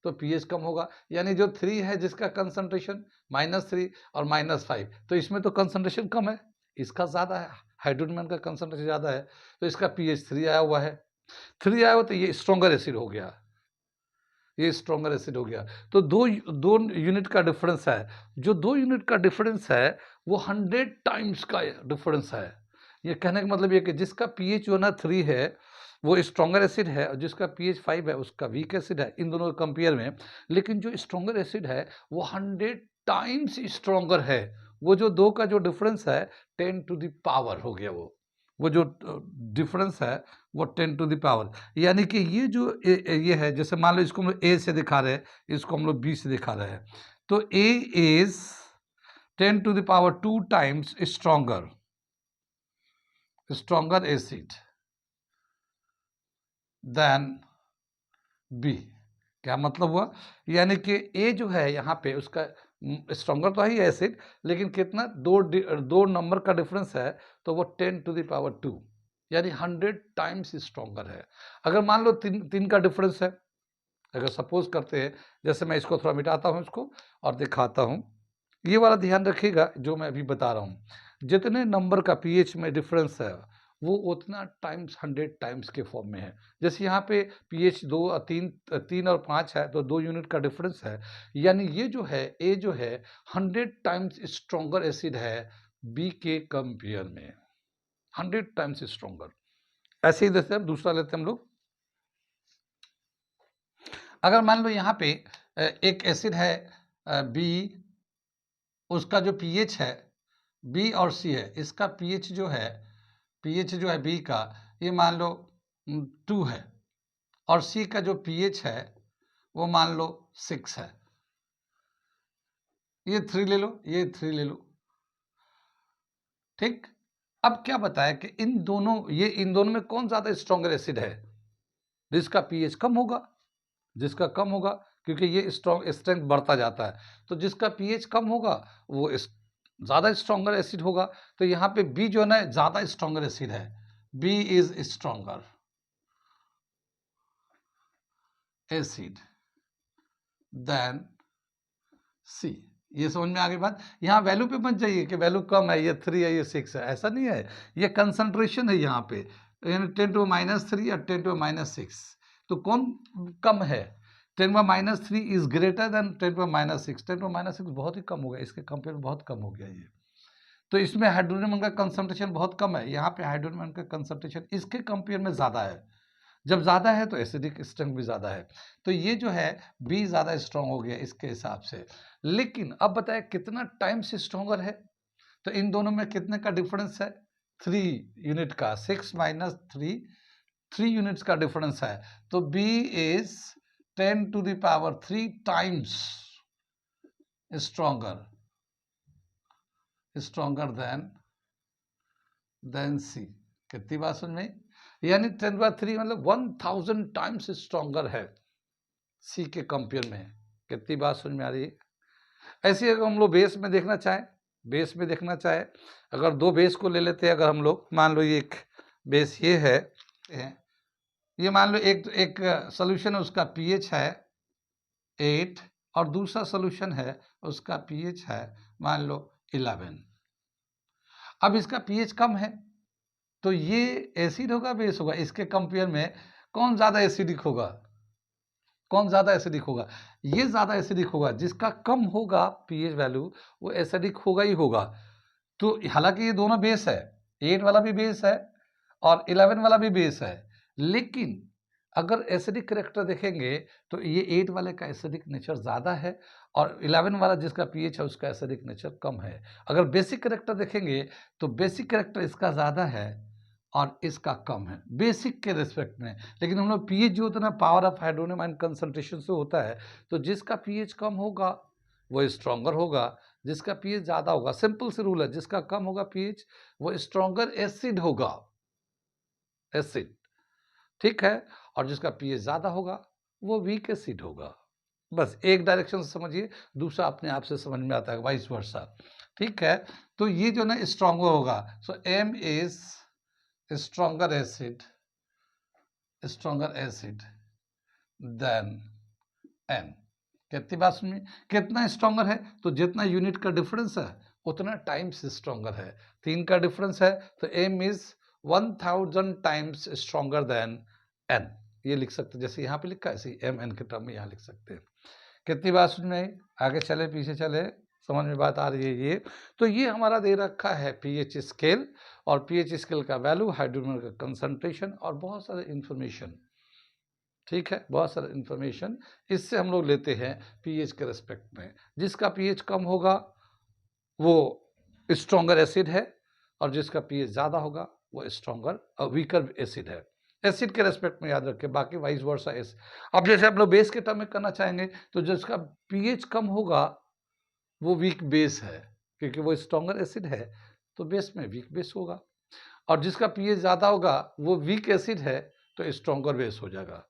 तो पीएच कम होगा, यानी जो 3 है जिसका कंसंट्रेशन -3 और -5, तो इसमें तो कंसंट्रेशन कम है, इसका ज्यादा है, हाइड्रोजन का कंसंट्रेशन ज्यादा है, तो इसका पीएच 3 आया हुआ है। 3 आया हुआ तो ये स्ट्रॉन्गर एसिड हो गया, ये स्ट्रॉन्गर एसिड हो गया। तो दो यूनिट का डिफरेंस है, जो 2 यूनिट का डिफरेंस है वो 100 टाइम्स का डिफरेंस है। ये कहने का मतलब ये कि जिसका पीएच जो ना 3 है वो स्ट्रॉन्गर एसिड है, और जिसका पीएच 5 है उसका वीक एसिड है, इन दोनों के कंपेयर में। लेकिन जो स्ट्रॉन्गर एसिड है वो 100 टाइम्स स्ट्रॉन्गर है। वो जो दो का जो डिफरेंस है 10 टू द पावर हो गया, वो जो डिफरेंस है वो 10 टू द पावर, यानी कि ये जो ये है, जैसे मान लो इसको हम लोग ए से दिखा रहे हैं, इसको हम लोग बी से दिखा रहे हैं, तो A is 10 to the power 2 times stronger acid than B. क्या मतलब हुआ? यानी कि ए जो है यहाँ पे उसका स्ट्रॉन्गर तो है ही एसिड, लेकिन कितना, दो नंबर का डिफरेंस है, तो वो 10 टू द पावर 2, यानी 100 टाइम्स स्ट्रॉन्गर है। अगर मान लो तीन का डिफरेंस है, अगर सपोज करते हैं, जैसे मैं इसको थोड़ा मिटाता हूँ इसको और दिखाता हूँ, ये वाला ध्यान रखिएगा जो मैं अभी बता रहा हूँ, जितने नंबर का पीएच में डिफरेंस है वो उतना टाइम्स 100 टाइम्स के फॉर्म में है। जैसे यहाँ पे पीएच 2 3 और 5 है, तो 2 यूनिट का डिफरेंस है, यानी ये जो है ए जो है 100 टाइम्स स्ट्रॉन्गर एसिड है बी के कंपेयर में, 100 टाइम्स स्ट्रॉन्गर। ऐसे ही जैसे हम दूसरा लेते हैं हम लोग, अगर मान लो यहाँ पे एक एसिड है बी, उसका जो पीएच है बी और सी है, इसका पीएच जो है बी का, ये मान लो 2 है, और सी का जो पीएच है वो मान लो 6 है। ये 3 ले लो, ये 3 ले लो। ठीक, अब क्या बताया कि इन दोनों में कौन ज्यादा स्ट्रॉन्गर एसिड है? जिसका पीएच कम होगा, जिसका कम होगा, क्योंकि ये स्ट्रेंथ बढ़ता जाता है, तो जिसका पीएच कम होगा वो ज्यादा स्ट्रॉन्गर एसिड होगा। तो यहाँ पे बी जो है ना ज्यादा स्ट्रॉन्गर एसिड है, B is stronger acid than C. ये समझ में आ गई बात? यहाँ वैल्यू पे मत जाइए कि वैल्यू कम है, ये 3 है, ये 6 है, ऐसा नहीं है, ये कंसंट्रेशन है यहाँ पे, यानी 10 टू -3 या 10 टू -6, तो कौन कम है? 10 to -3 is greater than 10 to -6। 10 to -6 बहुत ही कम हो गया, इसके कंपेयर में बहुत कम हो गया ये। तो इसमें हाइड्रोजन का कंसंट्रेशन बहुत कम है, यहाँ पे हाइड्रोजन का कंसंट्रेशन इसके कंपेयर में ज़्यादा है। जब ज़्यादा है तो एसिडिक स्ट्रेंथ भी ज़्यादा है, तो ये जो है बी ज़्यादा स्ट्रॉन्ग हो गया इसके हिसाब से। लेकिन अब बताए कितना टाइम से स्ट्रॉन्गर है? तो इन दोनों में कितने का डिफरेंस है? 3 यूनिट का, 6 - 3, 3 यूनिट्स का डिफरेंस है। तो B is 10 to the power 3 times stronger than C. कितनी बात समझ में? यानी 10/3 मतलब 1000 टाइम्स स्ट्रॉन्गर है सी के कंपेयर में। कितनी बात समझ में आ रही है? ऐसे अगर हम लोग बेस में देखना चाहें, अगर दो बेस को ले लेते हैं, अगर हम लोग मान लो ये एक बेस ये है, ये मान लो एक सोल्यूशन है, उसका पीएच है 8 और दूसरा सोल्यूशन है उसका पीएच है मान लो 11। अब इसका पीएच कम है तो ये एसिड होगा बेस होगा, इसके कंपेयर में कौन ज़्यादा एसिडिक होगा? कौन ज़्यादा एसिडिक होगा? ये ज़्यादा एसिडिक होगा। जिसका कम होगा पीएच वैल्यू वो एसिडिक होगा ही होगा। तो हालांकि ये दोनों बेस है, 8 वाला भी बेस है और 11 वाला भी बेस है, लेकिन अगर एसिडिक करेक्टर देखेंगे तो ये 8 वाले का एसिडिक नेचर ज़्यादा है और 11 वाला जिसका पीएच है उसका एसिडिक नेचर कम है। अगर बेसिक करेक्टर देखेंगे तो बेसिक करेक्टर इसका ज़्यादा है और इसका कम है बेसिक के रिस्पेक्ट में। लेकिन हम लोग पीएच जो होता है ना, power of hydronium ion concentration से होता है, तो जिसका पीएच कम होगा वो स्ट्रॉन्गर होगा, जिसका पीएच ज़्यादा होगा, सिंपल सी रूल है, जिसका कम होगा पीएच वो स्ट्रॉन्गर एसिड होगा, एसिड, ठीक है, और जिसका पीएच ज़्यादा होगा वो वीक एसिड होगा। बस एक डायरेक्शन से समझिए, दूसरा अपने आप से समझ में आता है, वाइस वर्सा, ठीक है। तो ये जो ना स्ट्रॉन्गर होगा, so M is stronger acid than N। कितनी बात सुनिए, कितना स्ट्रॉन्गर है? तो जितना यूनिट का डिफरेंस है उतना टाइम्स स्ट्रॉन्गर है। 3 का डिफरेंस है तो M is 1000 times stronger then N। ये लिख सकते हैं, जैसे यहाँ पे लिखा है ऐसे M N के टर्म में यहाँ लिख सकते हैं। कितनी बात सुन में आई? आगे चले पीछे चले, समझ में बात आ रही है ये? तो ये हमारा दे रखा है पीएच स्केल, और पीएच स्केल का वैल्यू, हाइड्रोजन का कंसंट्रेशन और बहुत सारे इंफॉर्मेशन, ठीक है, बहुत सारा इंफॉर्मेशन इससे हम लोग लेते हैं पीएच के रेस्पेक्ट में। जिसका पीएच कम होगा वो स्ट्रॉन्गर एसिड है और जिसका पीएच ज़्यादा होगा वो स्ट्रॉन्गर वीकर एसिड है। एसिड के रेस्पेक्ट में याद रखें, बाकी वाइस वर्सा एस। अब जैसे हम लोग बेस के टर्म में करना चाहेंगे तो जिसका पीएच कम होगा वो वीक बेस है, क्योंकि वो स्ट्रॉन्गर एसिड है तो बेस में वीक बेस होगा, और जिसका पीएच ज़्यादा होगा वो वीक एसिड है तो स्ट्रॉन्गर बेस हो जाएगा।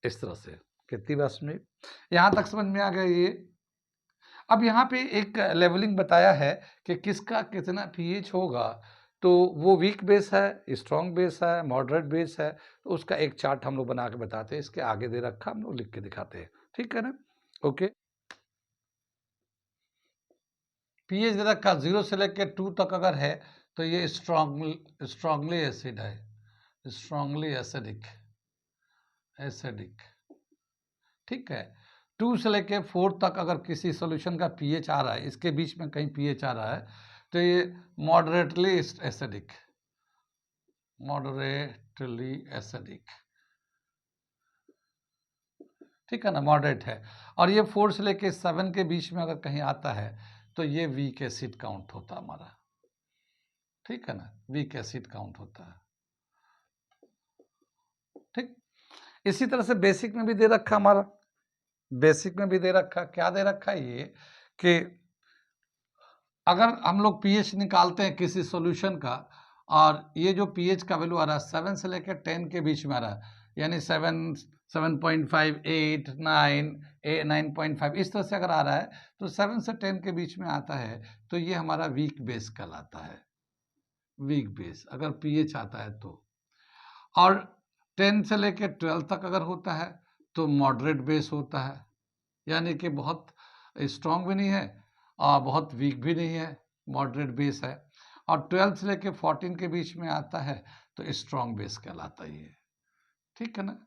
इस तरह से कितनी बात सुनी? यहाँ तक समझ में आ गया ये? अब यहाँ पे एक लेवलिंग बताया है कि किसका कितना पीएच होगा, तो वो वीक बेस है, स्ट्रॉन्ग बेस है, मॉडरेट बेस है, तो उसका एक चार्ट हम लोग बना के बताते हैं। इसके आगे दे रखा, हम लोग लिख के दिखाते हैं, ठीक है ना? ओके, पीएच दे रखा 0 से लेकर 2 तक अगर है तो ये स्ट्रांगली एसिड है, स्ट्रांगली एसिडिक, एसिडिक, ठीक है। 2 से लेके 4 तक अगर किसी सॉल्यूशन का पीएच आ रहा है, इसके बीच में कहीं पीएच आ रहा है तो ये मॉडरेटली एसिडिक, मॉडरेटली एसिडिक, ठीक है ना, मॉडरेट है। और ये 4 से लेके 7 के बीच में अगर कहीं आता है तो ये वीक एसिड काउंट होता है हमारा, ठीक है ना, वीक एसिड काउंट होता है, ठीक। इसी तरह से बेसिक में भी दे रखा हमारा, बेसिक में भी दे रखा, क्या दे रखा है ये कि अगर हम लोग पीएच निकालते हैं किसी सॉल्यूशन का, और ये जो पीएच का वैल्यू आ रहा है 7 से लेकर 10 के बीच में आ रहा है, यानी 7, 7.5, 8, 9, 9.5 इस तरह से अगर आ रहा है तो 7 से 10 के बीच में आता है तो ये हमारा वीक बेस कहलाता है, वीक बेस अगर पीएच आता है तो। और 10 से लेकर 12 तक अगर होता है तो मॉडरेट बेस होता है, यानी कि बहुत स्ट्रॉन्ग भी नहीं है और बहुत वीक भी नहीं है, मॉडरेट बेस है। और 12 से लेकर 14 के बीच में आता है तो स्ट्रॉन्ग बेस कहलाता है ये, ठीक है ना।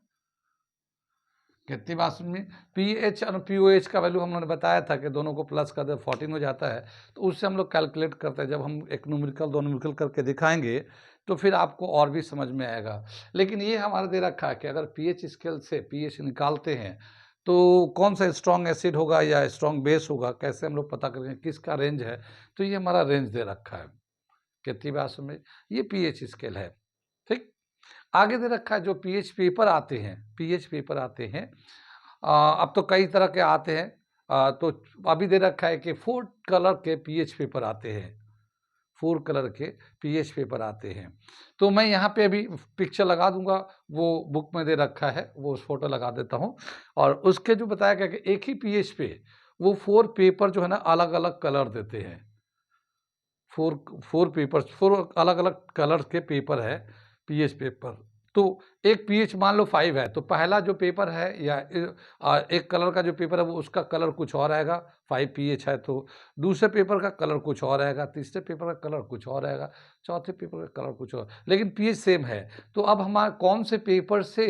कितनी बात सुनिए, पीएच और पीओएच का वैल्यू हम लोगों ने बताया था कि दोनों को प्लस कर दे 14 हो जाता है, तो उससे हम लोग कैलकुलेट करते हैं। जब हम एक न्यूमेरिकल दो न्यूमेरिकल करके दिखाएंगे तो फिर आपको और भी समझ में आएगा। लेकिन ये हमारा दे रखा है कि अगर पीएच स्केल से पीएच निकालते हैं तो कौन सा स्ट्रॉन्ग एसिड होगा या स्ट्रॉन्ग बेस होगा, कैसे हम लोग पता करेंगे, किसका रेंज है, तो ये हमारा रेंज दे रखा है। कितनी बात समझ, ये पीएच स्केल है, ठीक। आगे दे रखा है जो पीएच पेपर आते हैं, पीएच पेपर आते हैं, अब तो कई तरह के आते हैं, तो अभी दे रखा है कि 4 कलर के पीएच पेपर आते हैं, 4 कलर के पीएच पेपर आते हैं। तो मैं यहाँ पे अभी पिक्चर लगा दूंगा, वो बुक में दे रखा है, वो फोटो लगा देता हूँ। और उसके जो बताया गया कि एक ही पीएच पे वो 4 पेपर जो है ना अलग अलग कलर देते हैं, 4 पेपर, 4 अलग अलग कलर के पेपर है, पीएच पेपर। तो एक पीएच मान लो 5 है, तो पहला जो पेपर है या एक कलर का जो पेपर है वो उसका कलर कुछ और आएगा, 5 पीएच है तो। दूसरे पेपर का कलर कुछ और आएगा, तीसरे पेपर का कलर कुछ और आएगा, चौथे पेपर का कलर कुछ और, लेकिन पीएच सेम है। तो अब हमारा कौन से पेपर से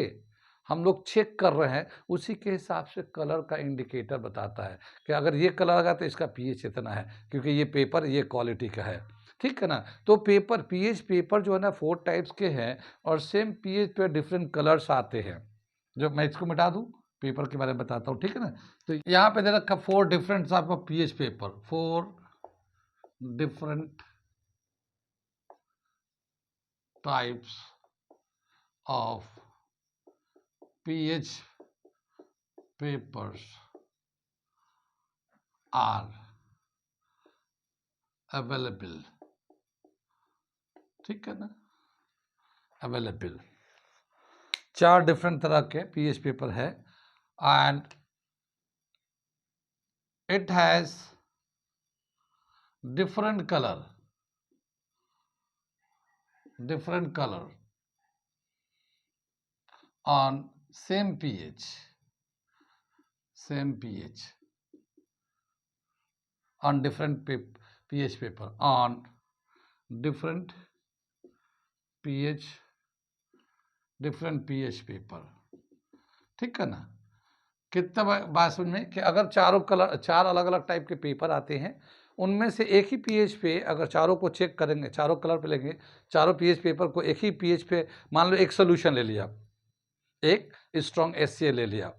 हम लोग चेक कर रहे हैं, उसी के हिसाब से कलर का इंडिकेटर बताता है कि अगर ये कलर आएगा तो इसका पीएच इतना है, क्योंकि ये पेपर ये क्वालिटी का है। ठीक है ना? तो पेपर पीएच पेपर जो है ना 4 टाइप्स के हैं और सेम पीएच पे डिफरेंट कलर्स आते हैं। जो मैं इसको मिटा दूं, पेपर के बारे में बताता हूँ, ठीक है ना? तो यहाँ पे दे रखा 4 different type of pH paper, 4 different types of pH papers are available, ठीक है ना? अवेलेबल 4 डिफरेंट तरह के पीएच पेपर है and it has different color on same pH on different pH paper on different pH paper, ठीक है ना? कितना बात समझ में कि अगर चार अलग अलग टाइप के पेपर आते हैं, उनमें से एक ही पीएच पे अगर चारों को चेक करेंगे, चारों कलर पे लेंगे, चारों पीएच पेपर को एक ही पीएच पे मान लो एक सोल्यूशन ले लिया, एक स्ट्रॉन्ग HCl ले लिया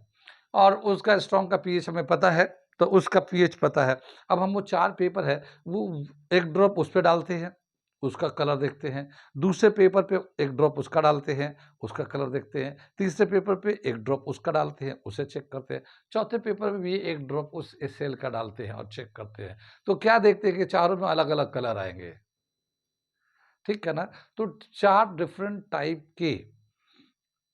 और उसका स्ट्रॉन्ग का पीएच हमें पता है, तो उसका पीएच पता है। अब हम वो 4 पेपर है वो एक ड्रॉप उस पर डालते हैं, उसका कलर देखते हैं, दूसरे पेपर पे एक ड्रॉप उसका डालते हैं, उसका कलर देखते हैं, तीसरे पेपर पे एक ड्रॉप उसका डालते हैं, उसे चेक करते हैं, चौथे पेपर में भी एक ड्रॉप उस HCl का डालते हैं और चेक करते हैं। तो क्या देखते हैं कि चारों में अलग अलग कलर आएंगे, ठीक है ना? तो 4 डिफरेंट टाइप के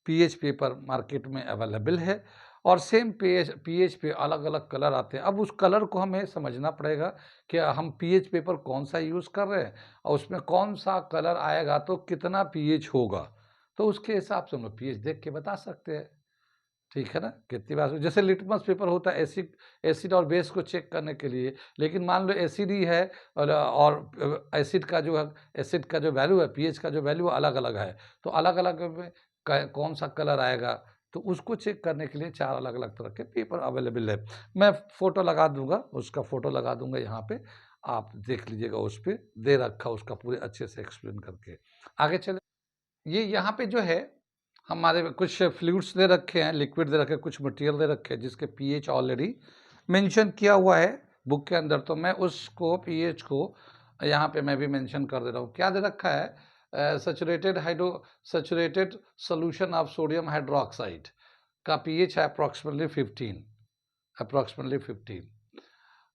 पीएच पेपर मार्केट में अवेलेबल है और सेम पीएच पे अलग अलग कलर आते हैं। अब उस कलर को हमें समझना पड़ेगा कि हम पीएच पेपर कौन सा यूज़ कर रहे हैं और उसमें कौन सा कलर आएगा तो कितना पीएच होगा, तो उसके हिसाब से हम लोग पीएच देख के बता सकते हैं, ठीक है ना? कितनी बार जैसे लिटमस पेपर होता है एसिड और बेस को चेक करने के लिए, लेकिन मान लो एसिड ही है और एसिड का जो वैल्यू है, पीएच का जो वैल्यू अलग अलग है, तो अलग अलग में कौन सा कलर आएगा, तो उसको चेक करने के लिए 4 अलग अलग तरह के पेपर अवेलेबल है। मैं फोटो लगा दूंगा, उसका फोटो लगा दूंगा यहाँ पे, आप देख लीजिएगा, उस पर दे रखा उसका पूरे अच्छे से एक्सप्लेन करके। आगे चले, ये यहाँ पे जो है हमारे कुछ फ्लूइड्स दे रखे हैं, लिक्विड दे रखे हैं, कुछ मटेरियल दे रखे हैं जिसके पीएच ऑलरेडी मेंशन किया हुआ है बुक के अंदर, तो मैं उसको पीएच को यहाँ पे मैं भी मेंशन कर दे रहा हूँ। क्या दे रखा है? Saturated solution of sodium hydroxide का पीएच है approximately 15।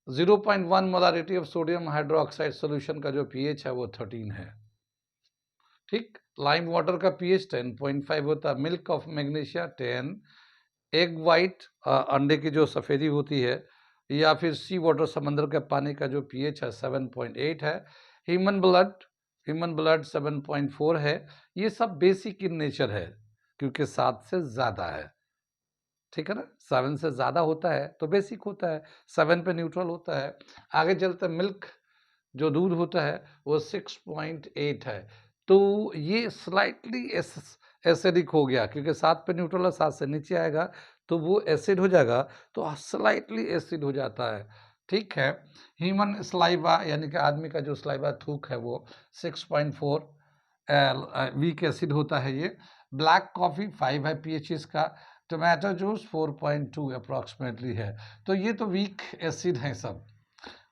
0.1 molarity of sodium hydroxide solution का जो पीएच है वो 13 है, ठीक। लाइम वाटर का पीएच 10.5 होता है, milk of magnesia 10, egg white अंडे की जो सफ़ेदी होती है या फिर सी वाटर समंदर के पानी का जो पीएच है 7.8 है, ह्यूमन ब्लड 7.4 है। ये सब बेसिक इन नेचर है क्योंकि 7 से ज़्यादा है, ठीक है ना? 7 से ज़्यादा होता है तो बेसिक होता है, 7 पे न्यूट्रल होता है। आगे चलते मिल्क जो दूध होता है वो 6.8 है, तो ये स्लाइटली एसिडिक हो गया क्योंकि 7 पे न्यूट्रल है, 7 से नीचे आएगा तो वो एसिड हो जाएगा, तो स्लाइटली एसिड हो जाता है, ठीक है। ह्यूमन स्लाइवा यानी कि आदमी का जो स्लाइवा थूक है वो 6.4 वीक एसिड होता है ये। ब्लैक कॉफ़ी 5 है पीएच इसका, टोमेटो जूस 4.2 अप्रॉक्सीमेटली है, तो ये तो वीक एसिड हैं सब।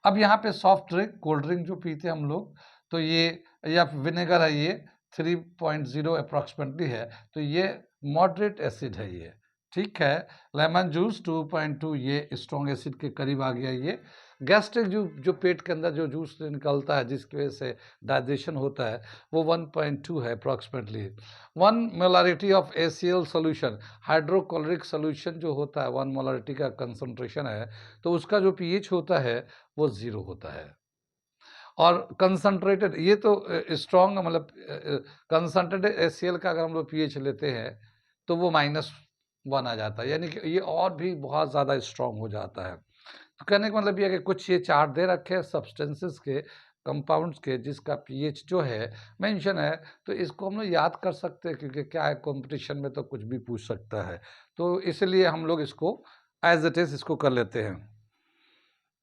अब यहाँ पे सॉफ्ट ड्रिंक, कोल्ड ड्रिंक जो पीते हैं हम लोग, तो ये या विनेगर है ये 3.0 अप्रॉक्सीमेटली है, तो ये मॉडरेट एसिड है ये, ठीक है। लेमन जूस 2.2, ये स्ट्रॉन्ग एसिड के करीब आ गया ये। गैस्ट्रिक जो पेट के अंदर जो जूस निकलता है जिसकी वजह से डाइजेशन होता है वो 1.2 है approximately. 1 molarity of HCl solution, hydrochloric solution जो होता है 1 मोलारिटी का कंसंट्रेशन है, तो उसका जो पीएच होता है वो 0 होता है। और कंसंट्रेटेड, ये तो स्ट्रॉन्ग, मतलब कंसंट्रेटेड HCl का अगर हम लोग pH लेते हैं तो वो -1 आ जाता है, यानी कि ये और भी बहुत ज़्यादा स्ट्रॉन्ग हो जाता है। तो कहने का मतलब ये है कि कुछ ये चार्ट दे रखे हैं सब्सटेंसेस के, कंपाउंड्स के, जिसका pH जो है मेंशन है, तो इसको हम लोग याद कर सकते हैं, क्योंकि क्या है, कंपटीशन में तो कुछ भी पूछ सकता है, तो इसलिए हम लोग इसको एज इट इज इसको कर लेते हैं।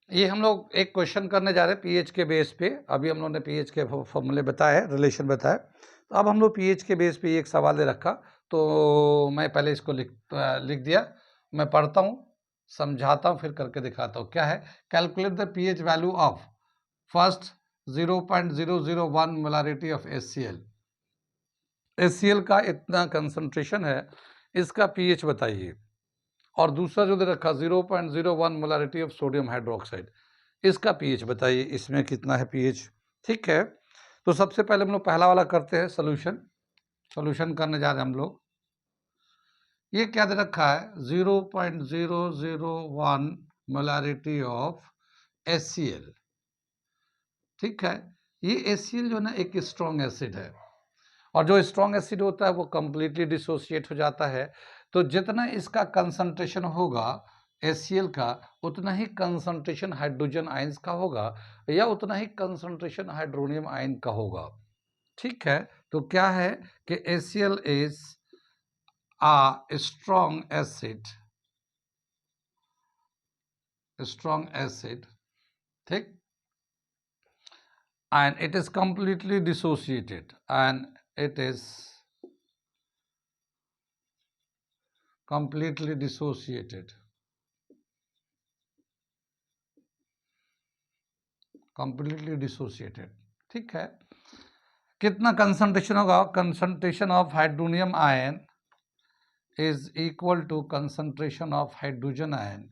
ये हम लोग एक क्वेश्चन करने जा रहे हैं पीएच के बेस पे। अभी हम लोग ने पीएच के फॉर्मूले बताए, रिलेशन बताए, तो अब हम लोग पीएच के बेस पे एक सवाल दे रखा, तो मैं पहले इसको लिख दिया। मैं पढ़ता हूँ, समझाता हूँ, फिर करके दिखाता हूँ। क्या है? Calculate the pH value of first 0.001 molarity of HCl। HCl का इतना कंसंट्रेशन है, इसका पीएच बताइए। और दूसरा जो दे रखा 0.01 मोलारिटी ऑफ सोडियम हाइड्रोक्साइड, इसका पीएच बताइए, इसमें कितना है पीएच। ठीक है, तो सबसे पहले हम लोग पहला वाला करते हैं, सॉल्यूशन करने जा रहे हैं हम लोग। ये क्या दे रखा है? 0.001 मोलारिटी ऑफ HCl। ठीक है, ये HCl जो ना एक स्ट्रॉन्ग एसिड है, और जो स्ट्रॉन्ग एसिड होता है वो कंप्लीटली डिसोसिएट हो जाता है। तो जितना इसका कंसंट्रेशन होगा HCl का, उतना ही कंसंट्रेशन हाइड्रोजन आयंस का होगा, या उतना ही कंसंट्रेशन हाइड्रोनियम आयन का होगा। ठीक है, तो क्या है कि HCl is a strong acid, ठीक, and it is completely dissociated, and it is completely dissociated, ठीक है। कितना कंसंट्रेशन होगा? Concentration of hydronium ion is equal to concentration of hydrogen ion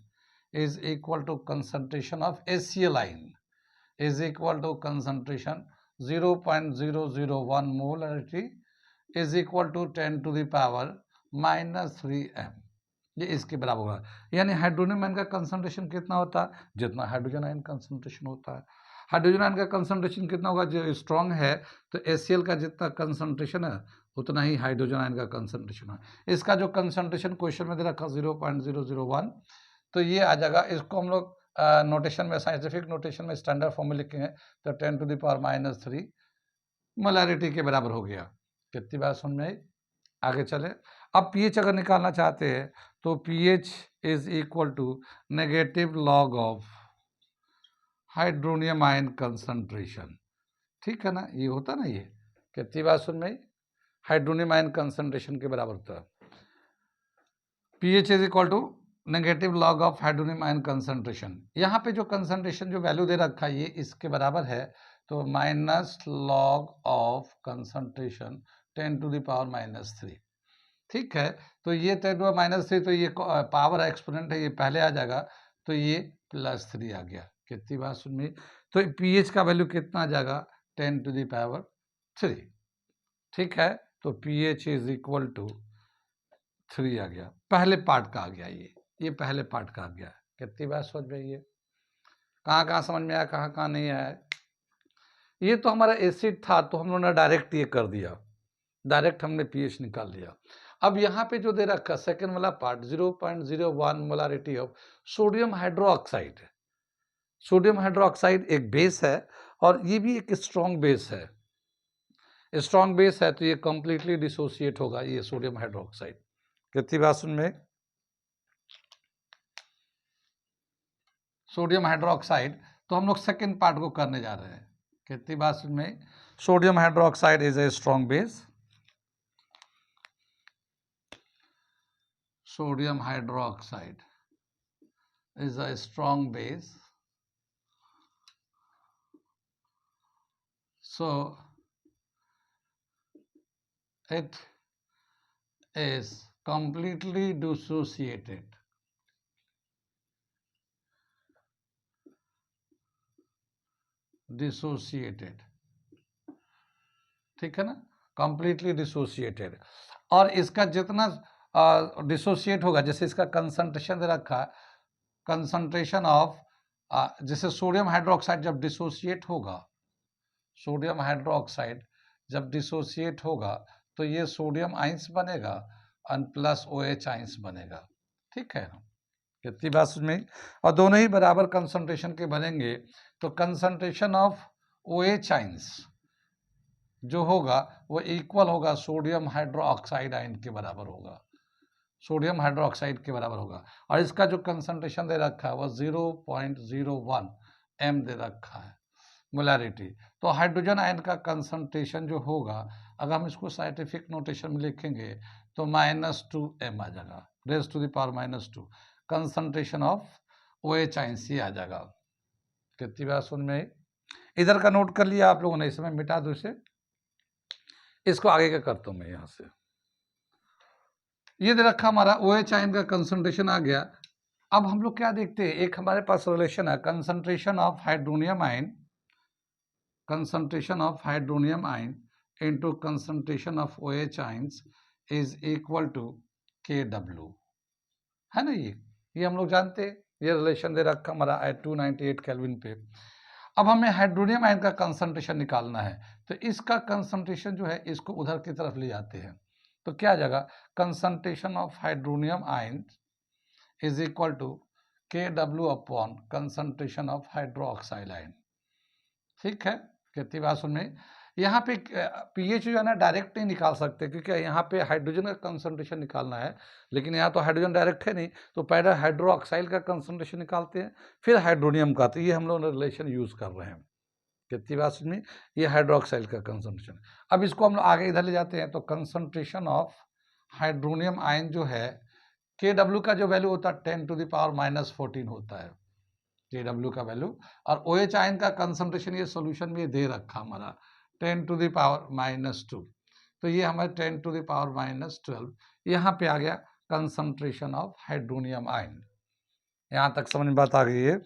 is equal to concentration of HCl ion is equal to concentration 0.001 molarity is equal to 10 to the power -3 m। ये इसके बराबर होगा, यानी hydronium ion का concentration कितना होता है? जितना हाइड्रोजन आयन कंसंट्रेशन होता है। हाइड्रोजन आयन का कंसंट्रेशन कितना होगा? जो स्ट्रॉन्ग है, तो HCl का जितना कंसंट्रेशन है उतना ही हाइड्रोजन आयन का कंसंट्रेशन है। इसका जो कंसंट्रेशन क्वेश्चन में दे रखा 0.001, तो ये आ जाएगा। इसको हम लोग नोटेशन में, साइंटिफिक नोटेशन में स्टैंडर्ड फॉर्म में लिखेंगे, तो 10 to the power -3 मोलारिटी के बराबर हो गया। कितनी बात समझ में आई? आगे चले। अब पीएच अगर निकालना चाहते हैं, तो pH is equal to negative log of hydronium ion concentration. ठीक है ना, ये होता ना, ये कितनी बात सुन में, हाइड्रोनियम आयन कंसंट्रेशन के बराबर होता है। PH is equal to negative log of hydronium ion concentration. यहाँ पे जो कंसंट्रेशन जो वैल्यू दे रखा है, ये इसके बराबर है, तो minus log of concentration 10 to the power -3। ठीक है, तो ये 10 to the power -3, तो ये पावर एक्सपोनेंट है, ये पहले आ जाएगा, तो ये +3 आ गया। कितनी बात सुन में, तो पीएच का वैल्यू कितना आ जाएगा? 10 to the power 3। ठीक है, तो पीएच इज इक्वल टू 3 आ गया, पहले पार्ट का आ गया, ये पहले पार्ट का आ गया। कितनी बात समझ में, ये कहाँ कहाँ समझ में आया, कहाँ कहाँ नहीं आया? ये तो हमारा एसिड था, तो हम लोगों ने डायरेक्ट ये कर दिया, डायरेक्ट हमने पीएच निकाल लिया। अब यहाँ पे जो दे रखा सेकेंड वाला part 0.01 molarity of sodium hydroxide. Sodium hydroxide एक बेस है, और ये भी एक स्ट्रॉन्ग बेस है। स्ट्रॉन्ग बेस है, तो ये कंप्लीटली डिसोसिएट होगा, ये सोडियम हाइड्रोक्साइड। कितनी बात सुन में, सोडियम हाइड्रोक्साइड, तो हम लोग सेकेंड पार्ट को करने जा रहे हैं। कितनी बात सुन में, sodium hydroxide is a strong base, sodium hydroxide is a strong base, so it is completely dissociated, ठीक है ना, completely dissociated। और इसका जितना डिसोसिएट होगा, जैसे इसका कंसंट्रेशन दे रखा, कंसंट्रेशन ऑफ, जैसे सोडियम हाइड्रोक्साइड जब डिसोसिएट होगा, सोडियम हाइड्रोक्साइड जब डिसोसिएट होगा तो ये सोडियम आइंस बनेगा और प्लस OH आइंस बनेगा। ठीक है, कितनी बात समझ में? और दोनों ही बराबर कंसंट्रेशन के बनेंगे तो कंसंट्रेशन ऑफ OH आइंस जो होगा वो इक्वल होगा सोडियम हाइड्रोक्साइड आयन के बराबर होगा, सोडियम हाइड्रोक्साइड के बराबर होगा। और इसका जो कंसंट्रेशन दे रखा है वो 0.01 m दे रखा है मोलैरिटी। तो हाइड्रोजन आयन का कंसंट्रेशन जो होगा, अगर हम इसको साइंटिफिक नोटेशन में लिखेंगे तो -2 m आ जाएगा, raise to the power -2 concentration of OH ion सी आ जाएगा। कितनी बात सुन में? इधर का नोट कर लिया आप लोगों ने, इसमें मिटा दो इसे, इसको आगे का करता हूं मैं यहां से। ये दे रखा हमारा OH आयन का कंसंट्रेशन आ गया। अब हम लोग क्या देखते हैं, एक हमारे पास रिलेशन है concentration of hydronium ion, concentration of hydronium ion into concentration of OH ions is equal to Kw, है ना? ये हम लोग जानते हैं, ये रिलेशन दे रखा हमारा 298 केल्विन पे। अब हमें हाइड्रोनियम आयन का कंसंट्रेशन निकालना है, तो इसका कंसंट्रेशन जो है इसको उधर की तरफ ले जाते हैं, तो क्या आ जाएगा, concentration of hydronium ion is equal to Kw upon concentration of hydroxide ion. ठीक है, कितनी बात सुन में? यहाँ पे पीएच जो है ना डायरेक्ट नहीं निकाल सकते, क्योंकि यहाँ पे हाइड्रोजन का कंसंट्रेशन निकालना है, लेकिन यहाँ तो हाइड्रोजन डायरेक्ट है नहीं, तो पहले हाइड्रोक्साइड का कंसंट्रेशन निकालते हैं फिर हाइड्रोनियम का। तो ये हम लोग रिलेशन यूज कर रहे हैं। कितनी बात सुन में? ये हाइड्रोक्साइड का कंसंट्रेशन। अब इसको हम लोग आगे इधर ले जाते हैं, तो कंसंट्रेशन ऑफ हाइड्रोनियम आयन जो है Kw का जो वैल्यू होता है 10⁻⁻14 होता है Kw का वैल्यू, और OH आयन का कंसंट्रेशन ये सॉल्यूशन में दे रखा हमारा 10⁻⁻2, तो ये हमारे 10⁻⁻12 यहाँ पे आ गया कंसंट्रेशन ऑफ हाइड्रोनियम आयन। यहाँ तक समझ में बात आ गई है।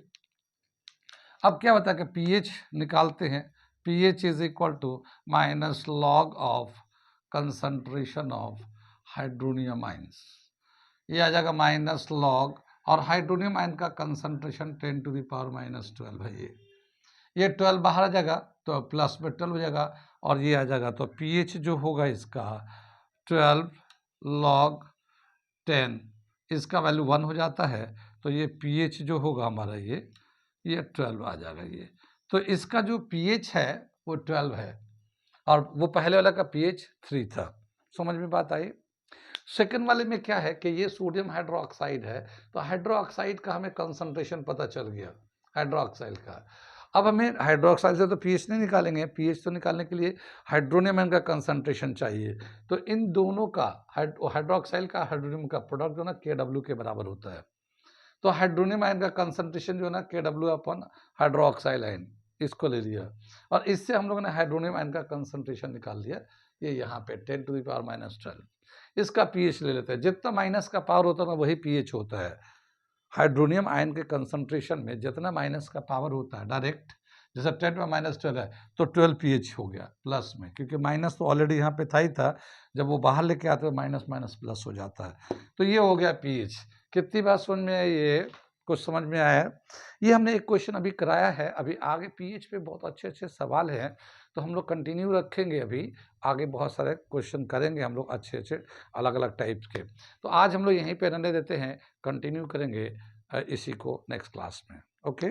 अब क्या बता कि pH निकालते हैं, pH is equal to -log of concentration of hydronium ions, ये आ जाएगा -log, और हाइड्रोनियम आयन का कंसंट्रेशन 10⁻⁻12 है। ये 12 बाहर आ जाएगा तो प्लस में 12 हो जाएगा, और ये आ जाएगा, तो pH जो होगा इसका 12 log 10, इसका वैल्यू 1 हो जाता है, तो ये pH जो होगा हमारा ये 12 आ जाएगा ये। तो इसका जो pH है वो 12 है, और वो पहले वाला का pH 3 था। समझ में बात आई? सेकंड वाले में क्या है कि ये सोडियम हाइड्रोक्साइड है, तो हाइड्रोक्साइड का हमें कंसंट्रेशन पता चल गया हाइड्रोक्साइड का। अब हमें हाइड्रोक्साइड से तो pH नहीं निकालेंगे, pH तो निकालने के लिए हाइड्रोनियम आयन का कंसंट्रेशन चाहिए। तो इन दोनों का हाइड्रोक्साइड का हाइड्रोनियम का प्रोडक्ट जो ना Kw के बराबर होता है। तो हाइड्रोनियम आयन का कंसंट्रेशन जो है ना Kw अपॉन हाइड्रोक्साइड आयन, इसको ले लिया, और इससे हम लोगों ने हाइड्रोनियम आयन का कंसंट्रेशन निकाल लिया, ये यहाँ पे 10⁻⁻12। इसका pH ले लेते हैं, जितना माइनस का पावर होता है ना वही pH होता है। हाइड्रोनियम आयन के कंसंट्रेशन में जितना माइनस का पावर होता है डायरेक्ट, जैसे 10⁻12 है तो 12 pH हो गया प्लस में, क्योंकि माइनस तो ऑलरेडी यहाँ पे था ही था, जब वो बाहर लेके आते हैं माइनस माइनस प्लस हो जाता है। तो ये हो गया pH। कितनी बात समझ में आई? ये कुछ समझ में आया है? ये हमने एक क्वेश्चन अभी कराया है, अभी आगे pH पे बहुत अच्छे अच्छे सवाल हैं, तो हम लोग कंटिन्यू रखेंगे, अभी आगे बहुत सारे क्वेश्चन करेंगे हम लोग अच्छे अच्छे अलग अलग टाइप्स के। तो आज हम लोग यहीं पे रहने देते हैं, कंटिन्यू करेंगे इसी को नेक्स्ट क्लास में। ओके।